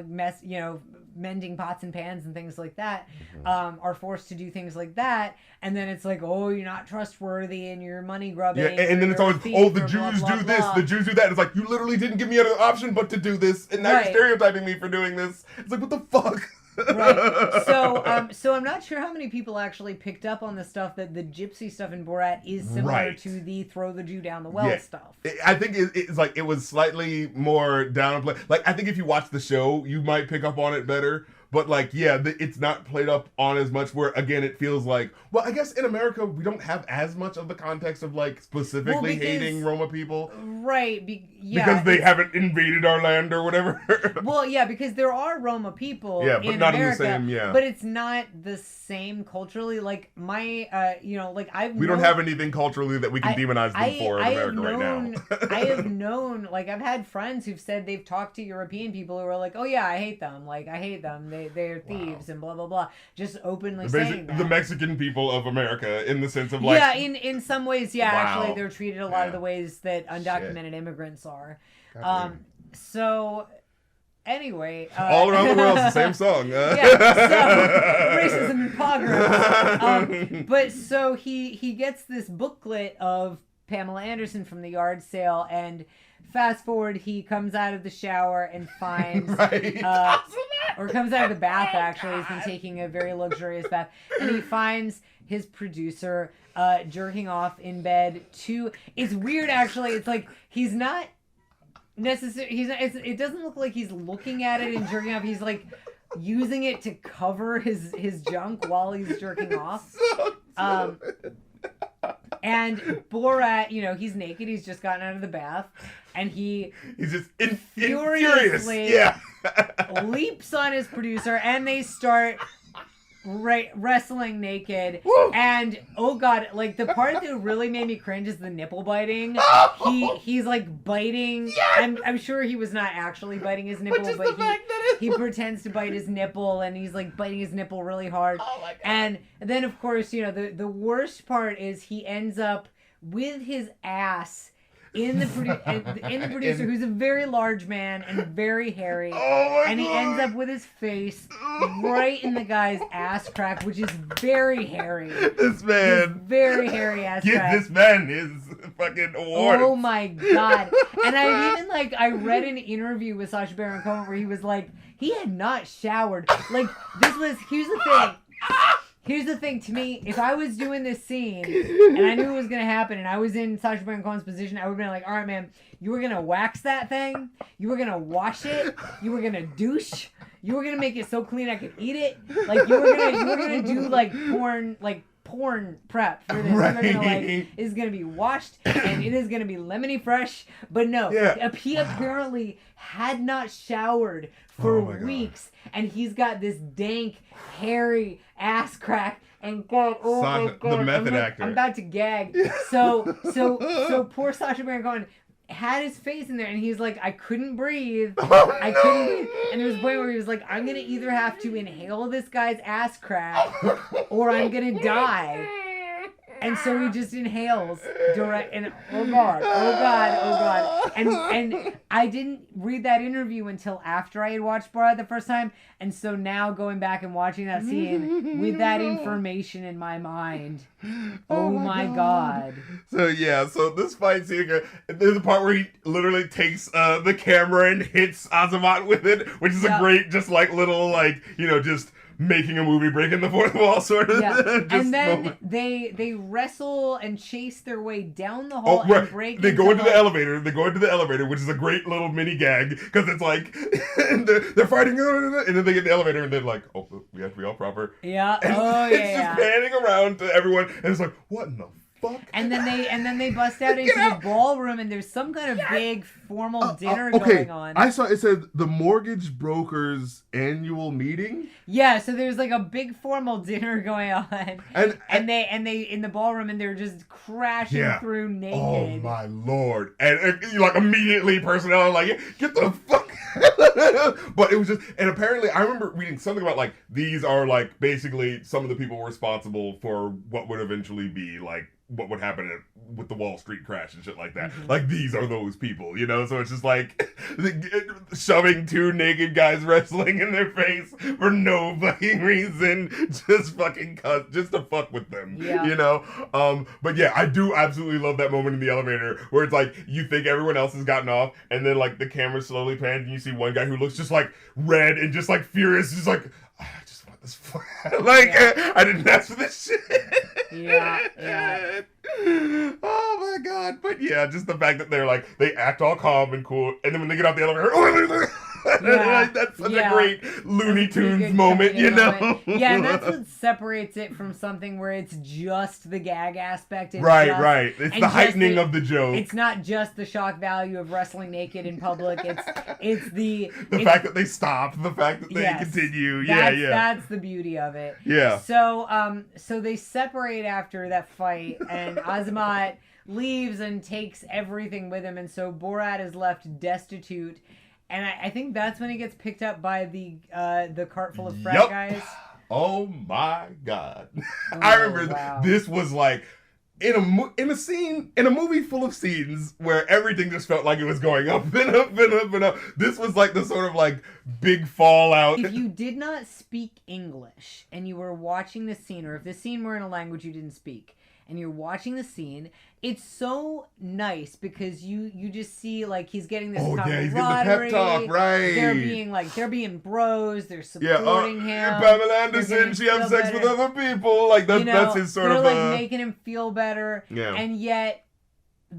Speaker 2: mending pots and pans and things like that, are forced to do things like that. And then it's you're not trustworthy and you're money grubbing.
Speaker 1: Yeah, and then it's always, the Jews do this, the Jews do that. It's you literally didn't give me an option but to do this, and now you're stereotyping me for doing this. It's what the fuck?
Speaker 2: Right. So I'm not sure how many people actually picked up on the stuff that the gypsy stuff in Borat is similar to the throw the Jew down the well stuff.
Speaker 1: I think it's it was slightly more downplayed. I think if you watch the show, you might pick up on it better. But it's not played up on as much, where again it feels I guess in America we don't have as much of the context of specifically hating Roma people.
Speaker 2: Right.
Speaker 1: Because they haven't invaded our land or whatever.
Speaker 2: Well, yeah, because there are Roma people
Speaker 1: but
Speaker 2: in
Speaker 1: not
Speaker 2: America,
Speaker 1: in the same,
Speaker 2: but it's not the same culturally. We
Speaker 1: don't have anything culturally that we can demonize them for in America right now.
Speaker 2: I have known, I've had friends who've said they've talked to European people who are oh yeah, I hate them. I hate them. They're thieves and blah blah blah. Just openly saying that.
Speaker 1: The Mexican people of America, in the sense of
Speaker 2: in some ways, actually they're treated a lot of the ways that undocumented immigrants are. So anyway,
Speaker 1: all around the world, it's the same song.
Speaker 2: Racism and pogroms. But so he gets this booklet of Pamela Anderson from the yard sale, and fast forward, he comes out of the shower and finds, or comes out of the bath, actually. He's been taking a very luxurious bath. And he finds his producer jerking off in bed to... It's weird, actually. It's he's not necessarily... It doesn't look like he's looking at it and jerking off. He's using it to cover his junk while he's jerking off. And Borat, he's naked. He's just gotten out of the bath. And he's
Speaker 1: just
Speaker 2: furiously
Speaker 1: yeah.
Speaker 2: leaps on his producer, and they start wrestling naked.
Speaker 1: Woo!
Speaker 2: And oh god, like the part that really made me cringe is the nipple biting. He's like biting.
Speaker 1: Yes!
Speaker 2: I'm sure he was not actually biting his nipple, but he pretends to bite his nipple, and he's like biting his nipple really hard.
Speaker 1: Oh my god.
Speaker 2: And then of course, the worst part is he ends up with his ass in the producer, who's a very large man and very hairy.
Speaker 1: Oh my
Speaker 2: and he
Speaker 1: God.
Speaker 2: ends up with his face right in the guy's ass crack, which is very hairy.
Speaker 1: This man.
Speaker 2: Very hairy ass
Speaker 1: Give
Speaker 2: crack.
Speaker 1: this man his fucking award.
Speaker 2: Oh my god. And I read an interview with Sacha Baron Cohen where he was like, he had not showered. Like, Here's the thing, to me, if I was doing this scene and I knew it was going to happen and I was in Sacha Baron Cohen's position, I would have been like, all right, man, you were going to wax that thing, you were going to wash it, you were going to douche, you were going to make it so clean I could eat it, like, you were going to do, porn prep for this.
Speaker 1: Right.
Speaker 2: You're gonna it's gonna be washed and it is gonna be lemony fresh. But no, he apparently had not showered for weeks, and he's got this dank, hairy ass crack. And God, oh my God,
Speaker 1: the method actor.
Speaker 2: I'm about to gag. So poor Sacha Baron Cohen had his face in there, and he's like, I couldn't breathe. I couldn't breathe. And there was a point where he was like, I'm gonna either have to inhale this guy's ass crack, or I'm gonna die. And so he just inhales direct, and oh god. And I didn't read that interview until after I had watched Borat the first time, and so now going back and watching that scene with that information in my mind, oh my god.
Speaker 1: So this fight scene, there's a part where he literally takes the camera and hits Azamat with it, which is a great, just like little, like, just making a movie, breaking the fourth wall sort of.
Speaker 2: Yeah. And then they wrestle and chase their way down the hall and break.
Speaker 1: They go into the elevator. They go into the elevator, which is a great little mini gag because it's like they're fighting, and then they get in the elevator and they're like, oh, we have to be all proper.
Speaker 2: Yeah.
Speaker 1: And it's just panning around to everyone, and it's like, what in the fuck?
Speaker 2: And then they bust out into the ballroom, and there's some kind of big formal dinner going on.
Speaker 1: I saw it said the mortgage broker's annual meeting.
Speaker 2: Yeah, so there's like a big formal dinner going on, and they in the ballroom, and they're just crashing through naked.
Speaker 1: Oh my lord! And like immediately personnel are like, get the fuck. But it was just, and apparently I remember reading something about like these are like basically some of the people responsible for what would eventually be like what would happen with the Wall Street crash and shit like that. Mm-hmm. Like these are those people, so it's just like shoving two naked guys wrestling in their face for no fucking reason, just to fuck with them, but yeah, I do absolutely love that moment in the elevator where it's like you think everyone else has gotten off, and then like the camera slowly pans and you see one guy who looks just like red and just like furious, just like, I just want this I didn't ask for this shit.
Speaker 2: Yeah.
Speaker 1: Oh my god. But yeah, just the fact that they're like, they act all calm and cool, and then when they get out the elevator, that's such a great Looney Tunes moment, moment.
Speaker 2: Yeah, and that's what separates it from something where it's just the gag aspect.
Speaker 1: Right. It's the heightening of the joke.
Speaker 2: It's not just the shock value of wrestling naked in public. It's the
Speaker 1: fact that they stop, the fact that they continue.
Speaker 2: That's the beauty of it.
Speaker 1: Yeah.
Speaker 2: So they separate after that fight, and Azamat leaves and takes everything with him, and so Borat is left destitute. And I think that's when he gets picked up by the cart full of frat guys.
Speaker 1: Oh my god! I remember this was like in a movie full of scenes where everything just felt like it was going up and up and up and up. This was like the sort of like big fallout.
Speaker 2: If you did not speak English and you were watching the scene, or if the scene were in a language you didn't speak, and you're watching the scene, it's so nice because you just see like he's getting this camaraderie.
Speaker 1: He's getting the pep talk, right?
Speaker 2: They're being bros, they're supporting him.
Speaker 1: Pamela Anderson, she has sex with other people. Like that's his sort of
Speaker 2: like making him feel better.
Speaker 1: Yeah.
Speaker 2: And yet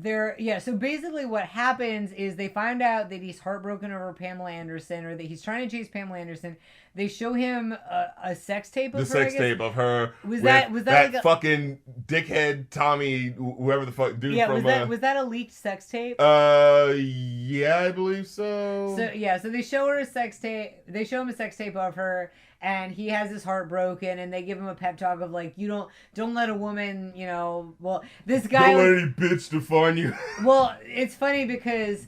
Speaker 2: So basically what happens is they find out that he's heartbroken over Pamela Anderson, or that he's trying to chase Pamela Anderson. They show him a sex tape of her. The sex
Speaker 1: tape of her.
Speaker 2: Was that
Speaker 1: like fucking dickhead Tommy, whoever the fuck dude from...
Speaker 2: was that a leaked sex tape?
Speaker 1: Yeah, I believe so.
Speaker 2: So they show her a sex tape. They show him a sex tape of her, and he has his heart broken, and they give him a pep talk of like, don't let a woman, this guy...
Speaker 1: Don't let any bitch define you.
Speaker 2: Well, it's funny because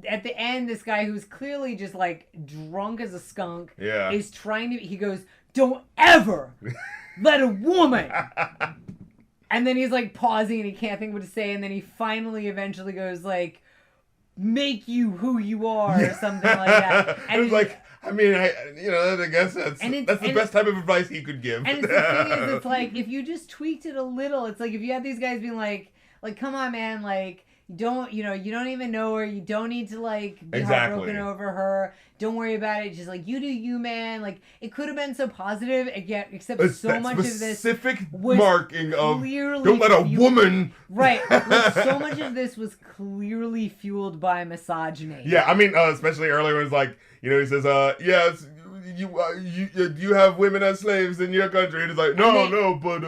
Speaker 2: at the end, this guy who's clearly just like drunk as a skunk is he goes, don't ever let a woman... And then he's like pausing and he can't think what to say, and then he finally eventually goes like, make you who you are, or something like that. And
Speaker 1: it's like... I mean, I guess that's the best type of advice he could give.
Speaker 2: And the thing is, it's like, if you just tweaked it a little, it's like if you had these guys being like, come on, man, like, you don't even know her, you don't need to, like, be heartbroken over her, don't worry about it, just, like, you do you, man, like, it could have been so positive, again, except so much of this
Speaker 1: specific marking of,
Speaker 2: clearly
Speaker 1: don't let a woman...
Speaker 2: Right, like, so much of this was clearly fueled by misogyny.
Speaker 1: Yeah, I mean, especially earlier when it's like, he says, yes, you have women as slaves in your country. And it's like, but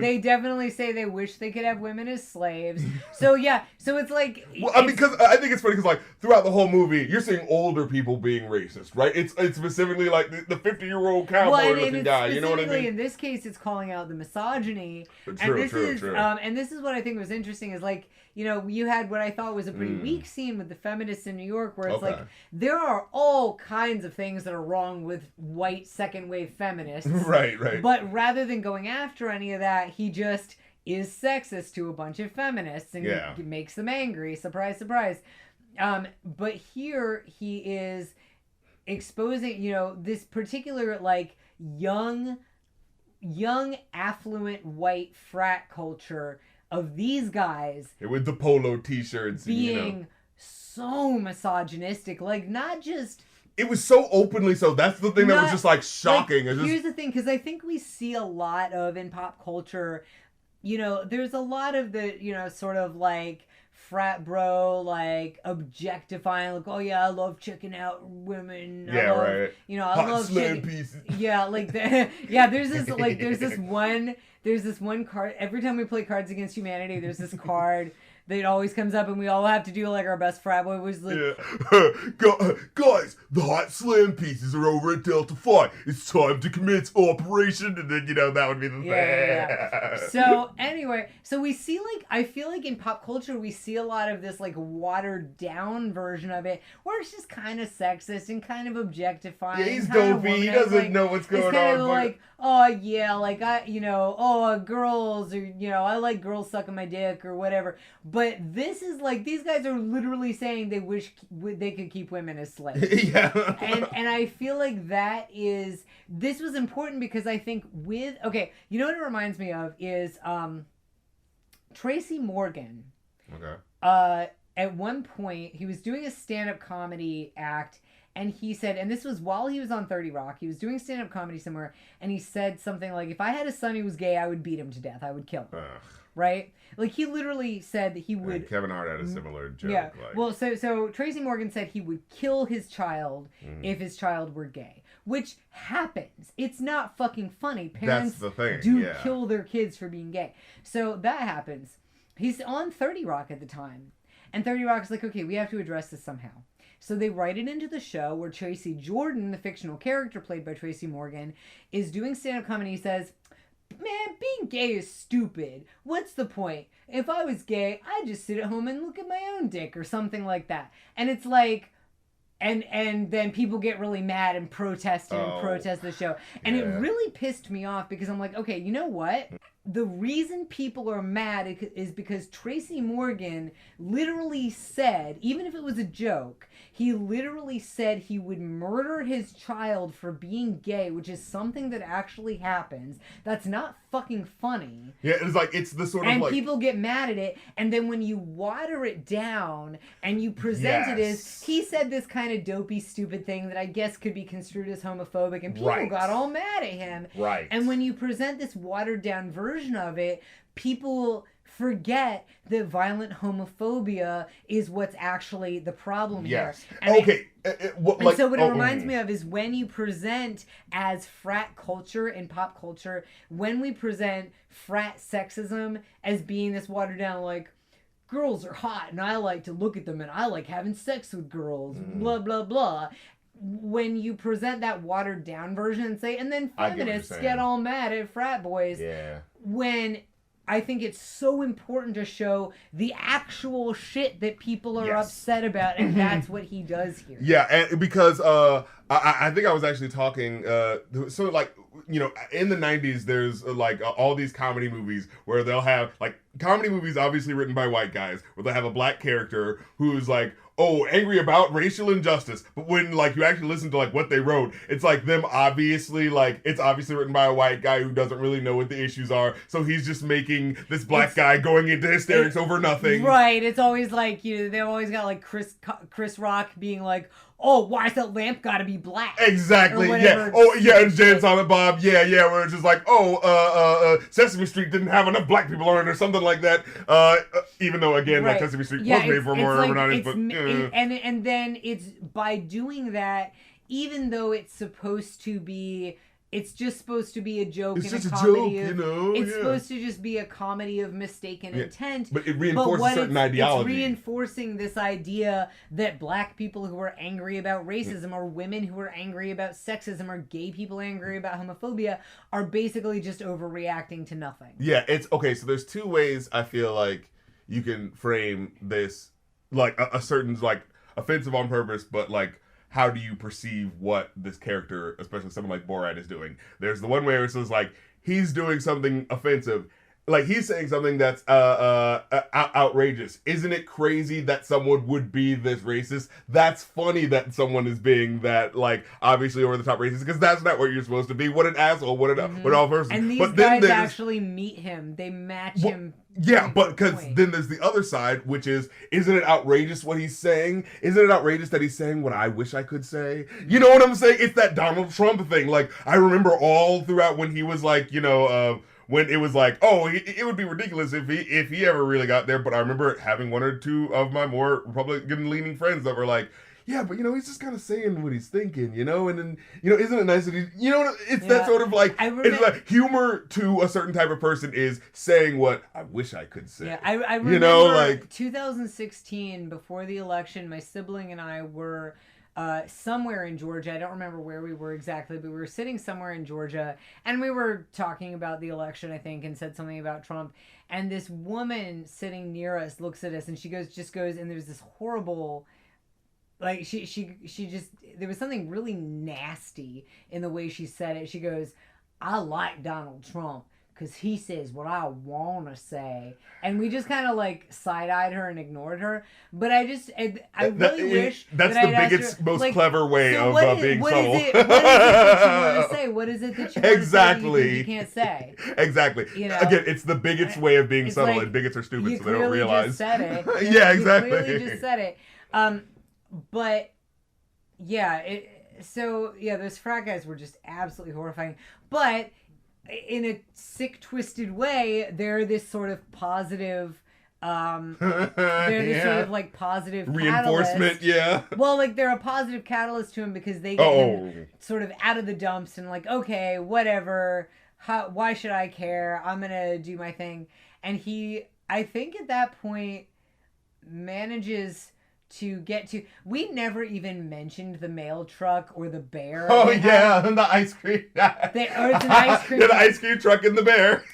Speaker 2: they definitely say they wish they could have women as slaves. So it's like...
Speaker 1: because I think it's funny because, like, throughout the whole movie, you're seeing older people being racist, right? It's specifically, like, the 50-year-old cowboy-looking guy, you know what I mean?
Speaker 2: In this case, it's calling out the misogyny.
Speaker 1: True.
Speaker 2: And this is what I think was interesting, is, like, you had what I thought was a pretty weak scene with the feminists in New York, where it's like, there are all kinds of things that are wrong with white second-wave feminists.
Speaker 1: Right.
Speaker 2: But rather than going after any of that, he just is sexist to a bunch of feminists and makes them angry. Surprise, surprise. But here he is exposing, this particular, like, young, affluent white frat culture of these guys
Speaker 1: with the polo t-shirts
Speaker 2: being so misogynistic, like, not just...
Speaker 1: It was so openly so. That's the thing that was just, like, shocking.
Speaker 2: Like, here's the thing, because I think we see a lot of, in pop culture, there's a lot of the, sort of, like, frat bro, like, objectifying, like, oh, yeah, I love checking out women.
Speaker 1: I love
Speaker 2: slim
Speaker 1: pieces.
Speaker 2: Yeah, like, there's this one card, every time we play Cards Against Humanity, there's this card that always comes up, and we all have to do, like, our best frat boy was like...
Speaker 1: Guys, the hot slim pieces are over at Delta Phi. It's time to commence operation, and then, that would be the thing.
Speaker 2: Yeah. So, anyway, we see, like, I feel like in pop culture, we see a lot of this, like, watered-down version of it, where it's just kind of sexist and kind of objectifying.
Speaker 1: Yeah, he's dopey. He doesn't know what's going on.
Speaker 2: Kind of like, oh, yeah, like, girls, or, I like girls sucking my dick, or whatever. But this is like, these guys are literally saying they wish they could keep women as slaves.
Speaker 1: Yeah.
Speaker 2: And I feel like this was important because I think you know what it reminds me of is Tracy Morgan.
Speaker 1: Okay.
Speaker 2: At one point, he was doing a stand-up comedy act, and he said, and this was while he was on 30 Rock, he was doing stand-up comedy somewhere, and he said something like, if I had a son who was gay, I would beat him to death. I would kill him. Right? Like, he literally said that he would...
Speaker 1: And Kevin Hart had a similar joke.
Speaker 2: Yeah. Well, so Tracy Morgan said he would kill his child if his child were gay. Which happens. It's not fucking funny. Parents kill their kids for being gay. So that happens. He's on 30 Rock at the time. And 30 Rock's like, okay, we have to address this somehow. So they write it into the show where Tracy Jordan, the fictional character played by Tracy Morgan, is doing stand-up comedy. He says... Man, being gay is stupid. What's the point? If I was gay, I'd just sit at home and look at my own dick or something like that. And it's like, and then people get really mad and protest the show. And it really pissed me off because I'm like, okay, you know what? The reason people are mad is because Tracy Morgan literally said, even if it was a joke, he literally said he would murder his child for being gay, which is something that actually happens. That's not fucking funny.
Speaker 1: Yeah, it's like, it's the sort of
Speaker 2: like...
Speaker 1: And
Speaker 2: people get mad at it, and then when you water it down and you present it as, he said this kind of dopey, stupid thing that I guess could be construed as homophobic, and people got all mad at him.
Speaker 1: Right.
Speaker 2: And when you present this watered down version of it, people forget that violent homophobia is what's actually the problem
Speaker 1: Yes.
Speaker 2: here. And
Speaker 1: okay.
Speaker 2: So what it reminds me of is when you present as frat culture in pop culture, when we present frat sexism as being this watered down, like, girls are hot and I like to look at them and I like having sex with girls, blah, blah, blah. When you present that watered down version and say, and then feminists get all mad at frat boys.
Speaker 1: Yeah.
Speaker 2: When I think it's so important to show the actual shit that people are upset about, and that's what he does here.
Speaker 1: Yeah, and because I think I was actually talking, so like, you know, in the 90s, there's like all these comedy movies where they'll have, like, comedy movies obviously written by white guys, where they'll have a black character who's like, oh, angry about racial injustice. But when, like, you actually listen to, like, what they wrote, it's like them obviously, like, it's obviously written by a white guy who doesn't really know what the issues are. So he's just making this black guy going into hysterics over nothing.
Speaker 2: Right. It's always like, you know, they've always got, like, Chris Rock being like, oh, why's that lamp gotta be black?
Speaker 1: Exactly, yeah. Oh, yeah, and Jay and Silent Bob, yeah, where it's just like, Sesame Street didn't have enough black people on it or something like that. Even though, again, like, Sesame Street was made for more urban audience, but...
Speaker 2: And then it's, by doing that, even though it's supposed to be... It's just supposed to be a joke and a comedy of, it's supposed to just be a comedy of mistaken intent.
Speaker 1: But it reinforces certain ideology.
Speaker 2: It's reinforcing this idea that black people who are angry about racism, or women who are angry about sexism, or gay people angry about homophobia are basically just overreacting to nothing.
Speaker 1: Yeah, it's okay. So there's two ways I feel like you can frame this, like a certain, like, offensive on purpose, but like, how do you perceive what this character, especially someone like Borat, is doing? There's the one where it says, like, he's doing something offensive. Like, he's saying something that's outrageous. Isn't it crazy that someone would be this racist? That's funny that someone is being that, like, obviously over the top racist, because that's not what you're supposed to be. What an asshole. What all person.
Speaker 2: And these guys actually meet him. They match him.
Speaker 1: Yeah, but because then there's the other side, which is, isn't it outrageous what he's saying? Isn't it outrageous that he's saying what I wish I could say? You know what I'm saying? It's that Donald Trump thing. Like, I remember all throughout when he was like, you know, when it was like, oh, it would be ridiculous if he ever really got there. But I remember having one or two of my more Republican-leaning friends that were like, yeah, but, you know, he's just kind of saying what he's thinking, you know? And then, you know, isn't it nice that he, you know, it's that sort of like, it's like humor to a certain type of person is saying what I wish I could say.
Speaker 2: Yeah, I remember,
Speaker 1: you know, like
Speaker 2: 2016, before the election, my sibling and I were somewhere in Georgia. I don't remember where we were exactly, but we were sitting somewhere in Georgia, and we were talking about the election, I think, and said something about Trump. And this woman sitting near us looks at us, and she just goes, and there's this horrible... Like, she just, there was something really nasty in the way she said it. She goes, I like Donald Trump because he says what I want to say. And we just kind of, like, side-eyed her and ignored her. But I really wish
Speaker 1: that's the biggest, most like, clever way of being subtle.
Speaker 2: What is it that you want to say? What is it that you want to say that you can't say?
Speaker 1: Exactly. You know? Again, it's the biggest way of being subtle, like, and bigots are stupid, so they don't realize.
Speaker 2: Just said it.
Speaker 1: Yeah, exactly.
Speaker 2: You clearly just said it. But yeah, those frat guys were just absolutely horrifying. But in a sick, twisted way, they're this sort of positive. They're this sort of like positive
Speaker 1: reinforcement.
Speaker 2: Catalyst. Well, like they're a positive catalyst to him because they get him sort of out of the dumps and like, okay, whatever. Why should I care? I'm gonna do my thing. And he, I think, at that point, manages to get to... We never even mentioned the mail truck or the bear.
Speaker 1: Oh, yeah, and the ice cream.
Speaker 2: It's an ice cream truck.
Speaker 1: The ice cream truck and the bear.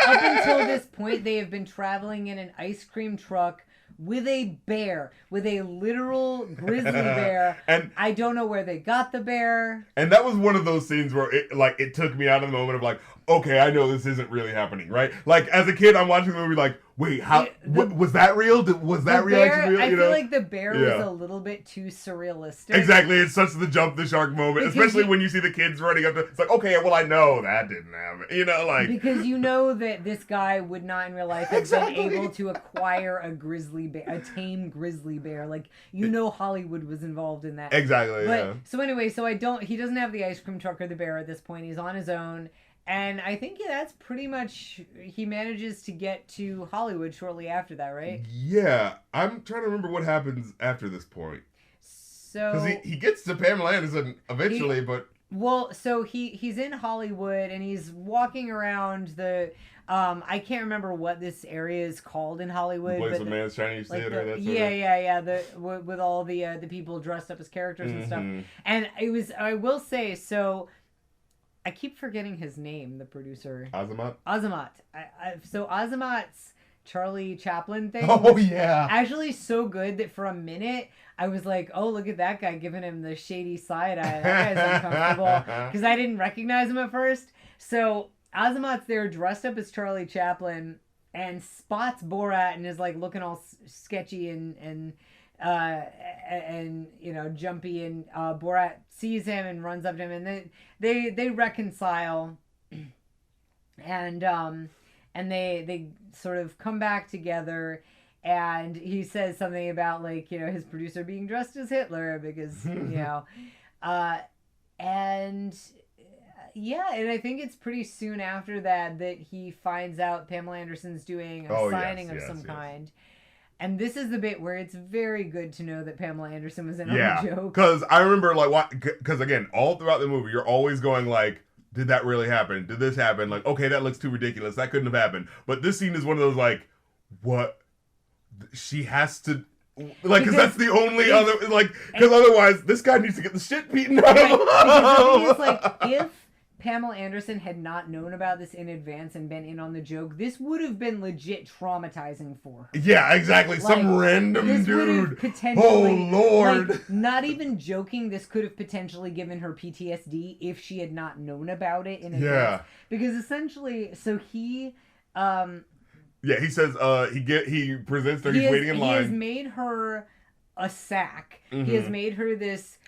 Speaker 2: Up until this point, they have been traveling in an ice cream truck with a bear, with a literal grizzly bear. And I don't know where they got the bear.
Speaker 1: And that was one of those scenes where it took me out of the moment of like, okay, I know this isn't really happening, right? Like, as a kid, I'm watching the movie like, wait, was that real? Was that reaction real?
Speaker 2: I feel like the bear was a little bit too surrealistic.
Speaker 1: Exactly, it's such the jump the shark moment, especially when you see the kids running up to, it's like, okay, well, I know that didn't happen, you know, like.
Speaker 2: Because you know that this guy would not in real life have been able to acquire a grizzly bear, a tame grizzly bear. Like, you know Hollywood was involved in that.
Speaker 1: Exactly,
Speaker 2: but, so anyway, he doesn't have the ice cream truck or the bear at this point. He's on his own. And I think that's pretty much, he manages to get to Hollywood shortly after that, right?
Speaker 1: Yeah, I'm trying to remember what happens after this point.
Speaker 2: So
Speaker 1: because he gets to Pamela Anderson eventually, but
Speaker 2: well, so he's in Hollywood and he's walking around the. I can't remember what this area is called in Hollywood.
Speaker 1: Place of Man's Chinese Theater. That's
Speaker 2: yeah. With all the people dressed up as characters and stuff. And it was, I will say, so I keep forgetting his name, the producer. Azamat. So Azamat's Charlie Chaplin thing.
Speaker 1: Oh yeah.
Speaker 2: Actually, so good that for a minute I was like, "Oh, look at that guy giving him the shady side eye. That guy's uncomfortable," because I didn't recognize him at first. So Azamat's there dressed up as Charlie Chaplin and spots Borat and is like looking all sketchy and you know, jumpy, and Borat sees him and runs up to him, and they reconcile, and they sort of come back together, and he says something about, like, you know, his producer being dressed as Hitler because you know, and yeah, and I think it's pretty soon after that he finds out Pamela Anderson's doing a signing of some kind. And this is the bit where it's very good to know that Pamela Anderson was in on the joke.
Speaker 1: Because I remember, like, because again, all throughout the movie, you're always going, like, did that really happen? Did this happen? Like, okay, that looks too ridiculous. That couldn't have happened. But this scene is one of those, like, what? She has to, like, because that's the only other, like, because otherwise, this guy needs to get the shit beaten out of him.
Speaker 2: Because it's like, if Pamela Anderson had not known about this in advance and been in on the joke, this would have been legit traumatizing for her.
Speaker 1: Yeah, exactly. Like, some random dude.
Speaker 2: Oh,
Speaker 1: Lord.
Speaker 2: Like, not even joking, this could have potentially given her PTSD if she had not known about it in advance. Yeah. Because essentially, so he...
Speaker 1: yeah, he says he presents her, he's waiting in line.
Speaker 2: He has made her a sack. Mm-hmm. He has made her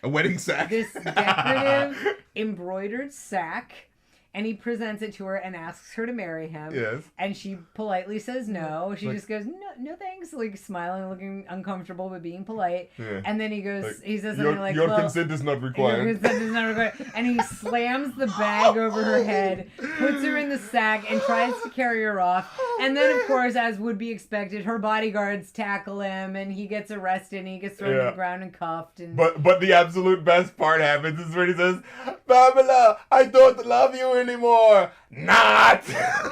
Speaker 2: a
Speaker 1: wedding sack.
Speaker 2: This decorative embroidered sack, and he presents it to her and asks her to marry him.
Speaker 1: Yes.
Speaker 2: And she politely says no. She just goes, no thanks, like smiling, looking uncomfortable, but being polite. Yeah. And then he goes, like, he says something like,
Speaker 1: your consent is not required.
Speaker 2: Your consent is not required. And he slams the bag over her head, puts her in the sack, and tries to carry her off. And then, of course, as would be expected, her bodyguards tackle him, and he gets arrested, and he gets thrown to the ground and cuffed. And
Speaker 1: But the absolute best part happens is when he says, Pamela, I don't love you anymore. Not.
Speaker 2: Yes.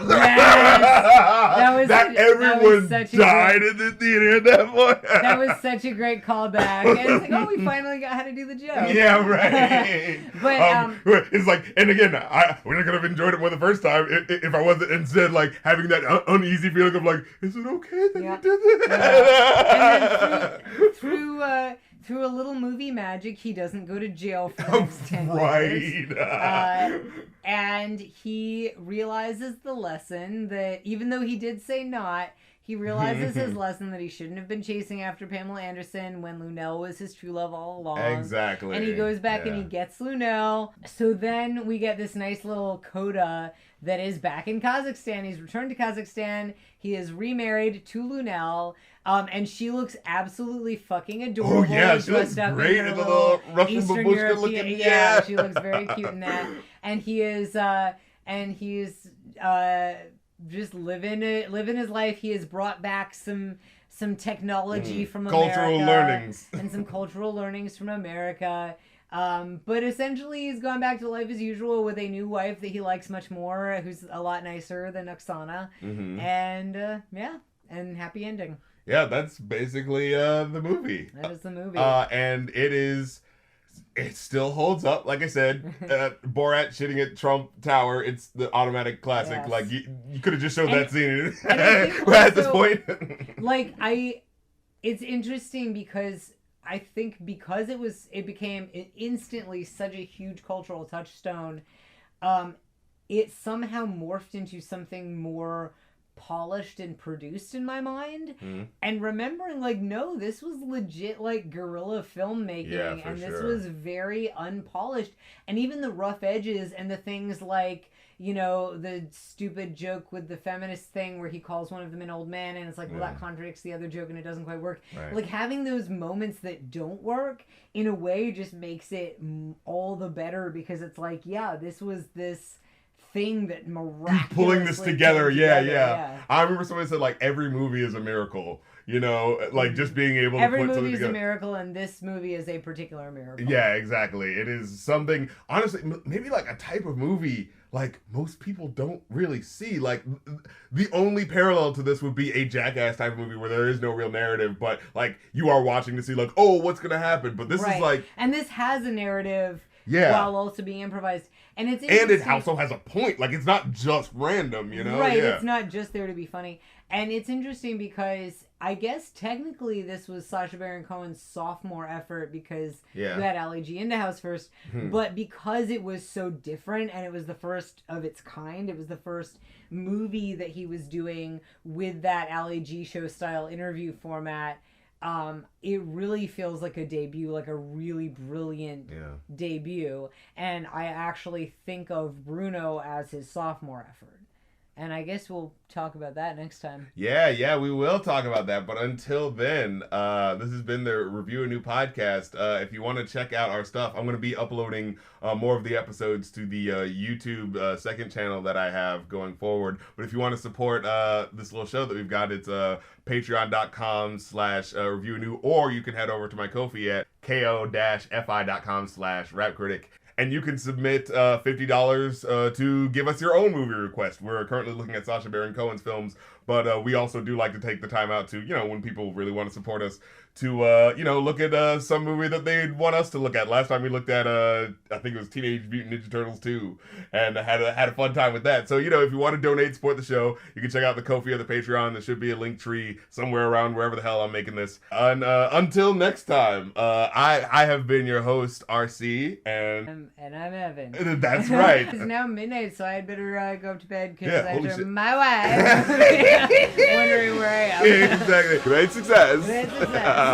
Speaker 1: Everyone died in the theater at that point.
Speaker 2: That was such a great callback. And it's like, oh, we finally got how to do the joke.
Speaker 1: Yeah, right. But it's like, and again, I would have enjoyed it more the first time if I wasn't instead like having that uneasy feeling of like, is it okay that you did this?
Speaker 2: Yeah. And then through a little movie magic, he doesn't go to jail for the next 10 years. And he realizes the lesson that even though he did say not, he realizes his lesson that he shouldn't have been chasing after Pamela Anderson when Lunel was his true love all along.
Speaker 1: Exactly.
Speaker 2: And he goes back and he gets Lunel. So then we get this nice little coda that is back in Kazakhstan. He's returned to Kazakhstan. He is remarried to Lunel. And she looks absolutely fucking adorable.
Speaker 1: Oh yeah, she looks great in the little Russian babushka looking.
Speaker 2: Yeah, she looks very cute in that. And he's just living his life. He has brought back some technology from
Speaker 1: cultural learnings
Speaker 2: and some cultural learnings from America. But essentially, he's gone back to life as usual with a new wife that he likes much more, who's a lot nicer than Oksana. Mm-hmm. And and happy ending.
Speaker 1: Yeah, that's basically the movie.
Speaker 2: That is the movie.
Speaker 1: And it still holds up. Like I said, Borat shitting at Trump Tower, it's the automatic classic. Yes. Like, you could have just showed that scene at this point.
Speaker 2: Like, it's interesting because I think because it became instantly such a huge cultural touchstone, it somehow morphed into something more polished and produced in my mind. And remembering, like, no, this was legit, like, guerrilla filmmaking, and this was very unpolished, and even the rough edges and the things like, you know, the stupid joke with the feminist thing where he calls one of them an old man, and it's like, well, that contradicts the other joke and it doesn't quite work. Like, having those moments that don't work in a way just makes it all the better, because it's like, yeah, this was this thing that miraculously
Speaker 1: pulling this together.
Speaker 2: came
Speaker 1: Yeah. I remember somebody said like every movie is a miracle. You know, like just being able to
Speaker 2: every
Speaker 1: put
Speaker 2: movie
Speaker 1: something
Speaker 2: is
Speaker 1: together.
Speaker 2: a miracle, and this movie is a particular miracle.
Speaker 1: Yeah, exactly. It is something, honestly, maybe like a type of movie like most people don't really see. Like the only parallel to this would be a Jackass type of movie where there is no real narrative, but like you are watching to see like, oh, what's gonna happen? But this is like,
Speaker 2: and this has a narrative, while also being improvised, and it
Speaker 1: also has a point. Like it's not just random, you know?
Speaker 2: Right. It's not just there to be funny, and it's interesting because I guess technically this was Sacha Baron Cohen's sophomore effort because you had Ali G into House first, but because it was so different and it was the first of its kind, it was the first movie that he was doing with that Ali G show style interview format. It really feels like a debut, like a really brilliant debut, and I actually think of Bruno as his sophomore effort. And I guess we'll talk about that next time.
Speaker 1: Yeah, we will talk about that. But until then, this has been the Reviewanew podcast. If you want to check out our stuff, I'm going to be uploading more of the episodes to the YouTube second channel that I have going forward. But if you want to support this little show that we've got, it's patreon.com/Reviewanew, or you can head over to my Ko-fi at ko-fi.com/rapcritic. And you can submit $50 to give us your own movie request. We're currently looking at Sacha Baron Cohen's films, but we also do like to take the time out to, you know, when people really want to support us, to, you know, look at some movie that they'd want us to look at. Last time we looked at, I think it was Teenage Mutant Ninja Turtles 2, and had a fun time with that. So, you know, if you want to donate, support the show, you can check out the Ko-fi or the Patreon. There should be a link tree somewhere around wherever the hell I'm making this. And until next time, I have been your host, RC, and
Speaker 2: I'm Evan.
Speaker 1: That's right.
Speaker 2: It's now midnight, so I'd better go up to bed because after my wife wondering where I am.
Speaker 1: Exactly. Great success.
Speaker 2: Great success.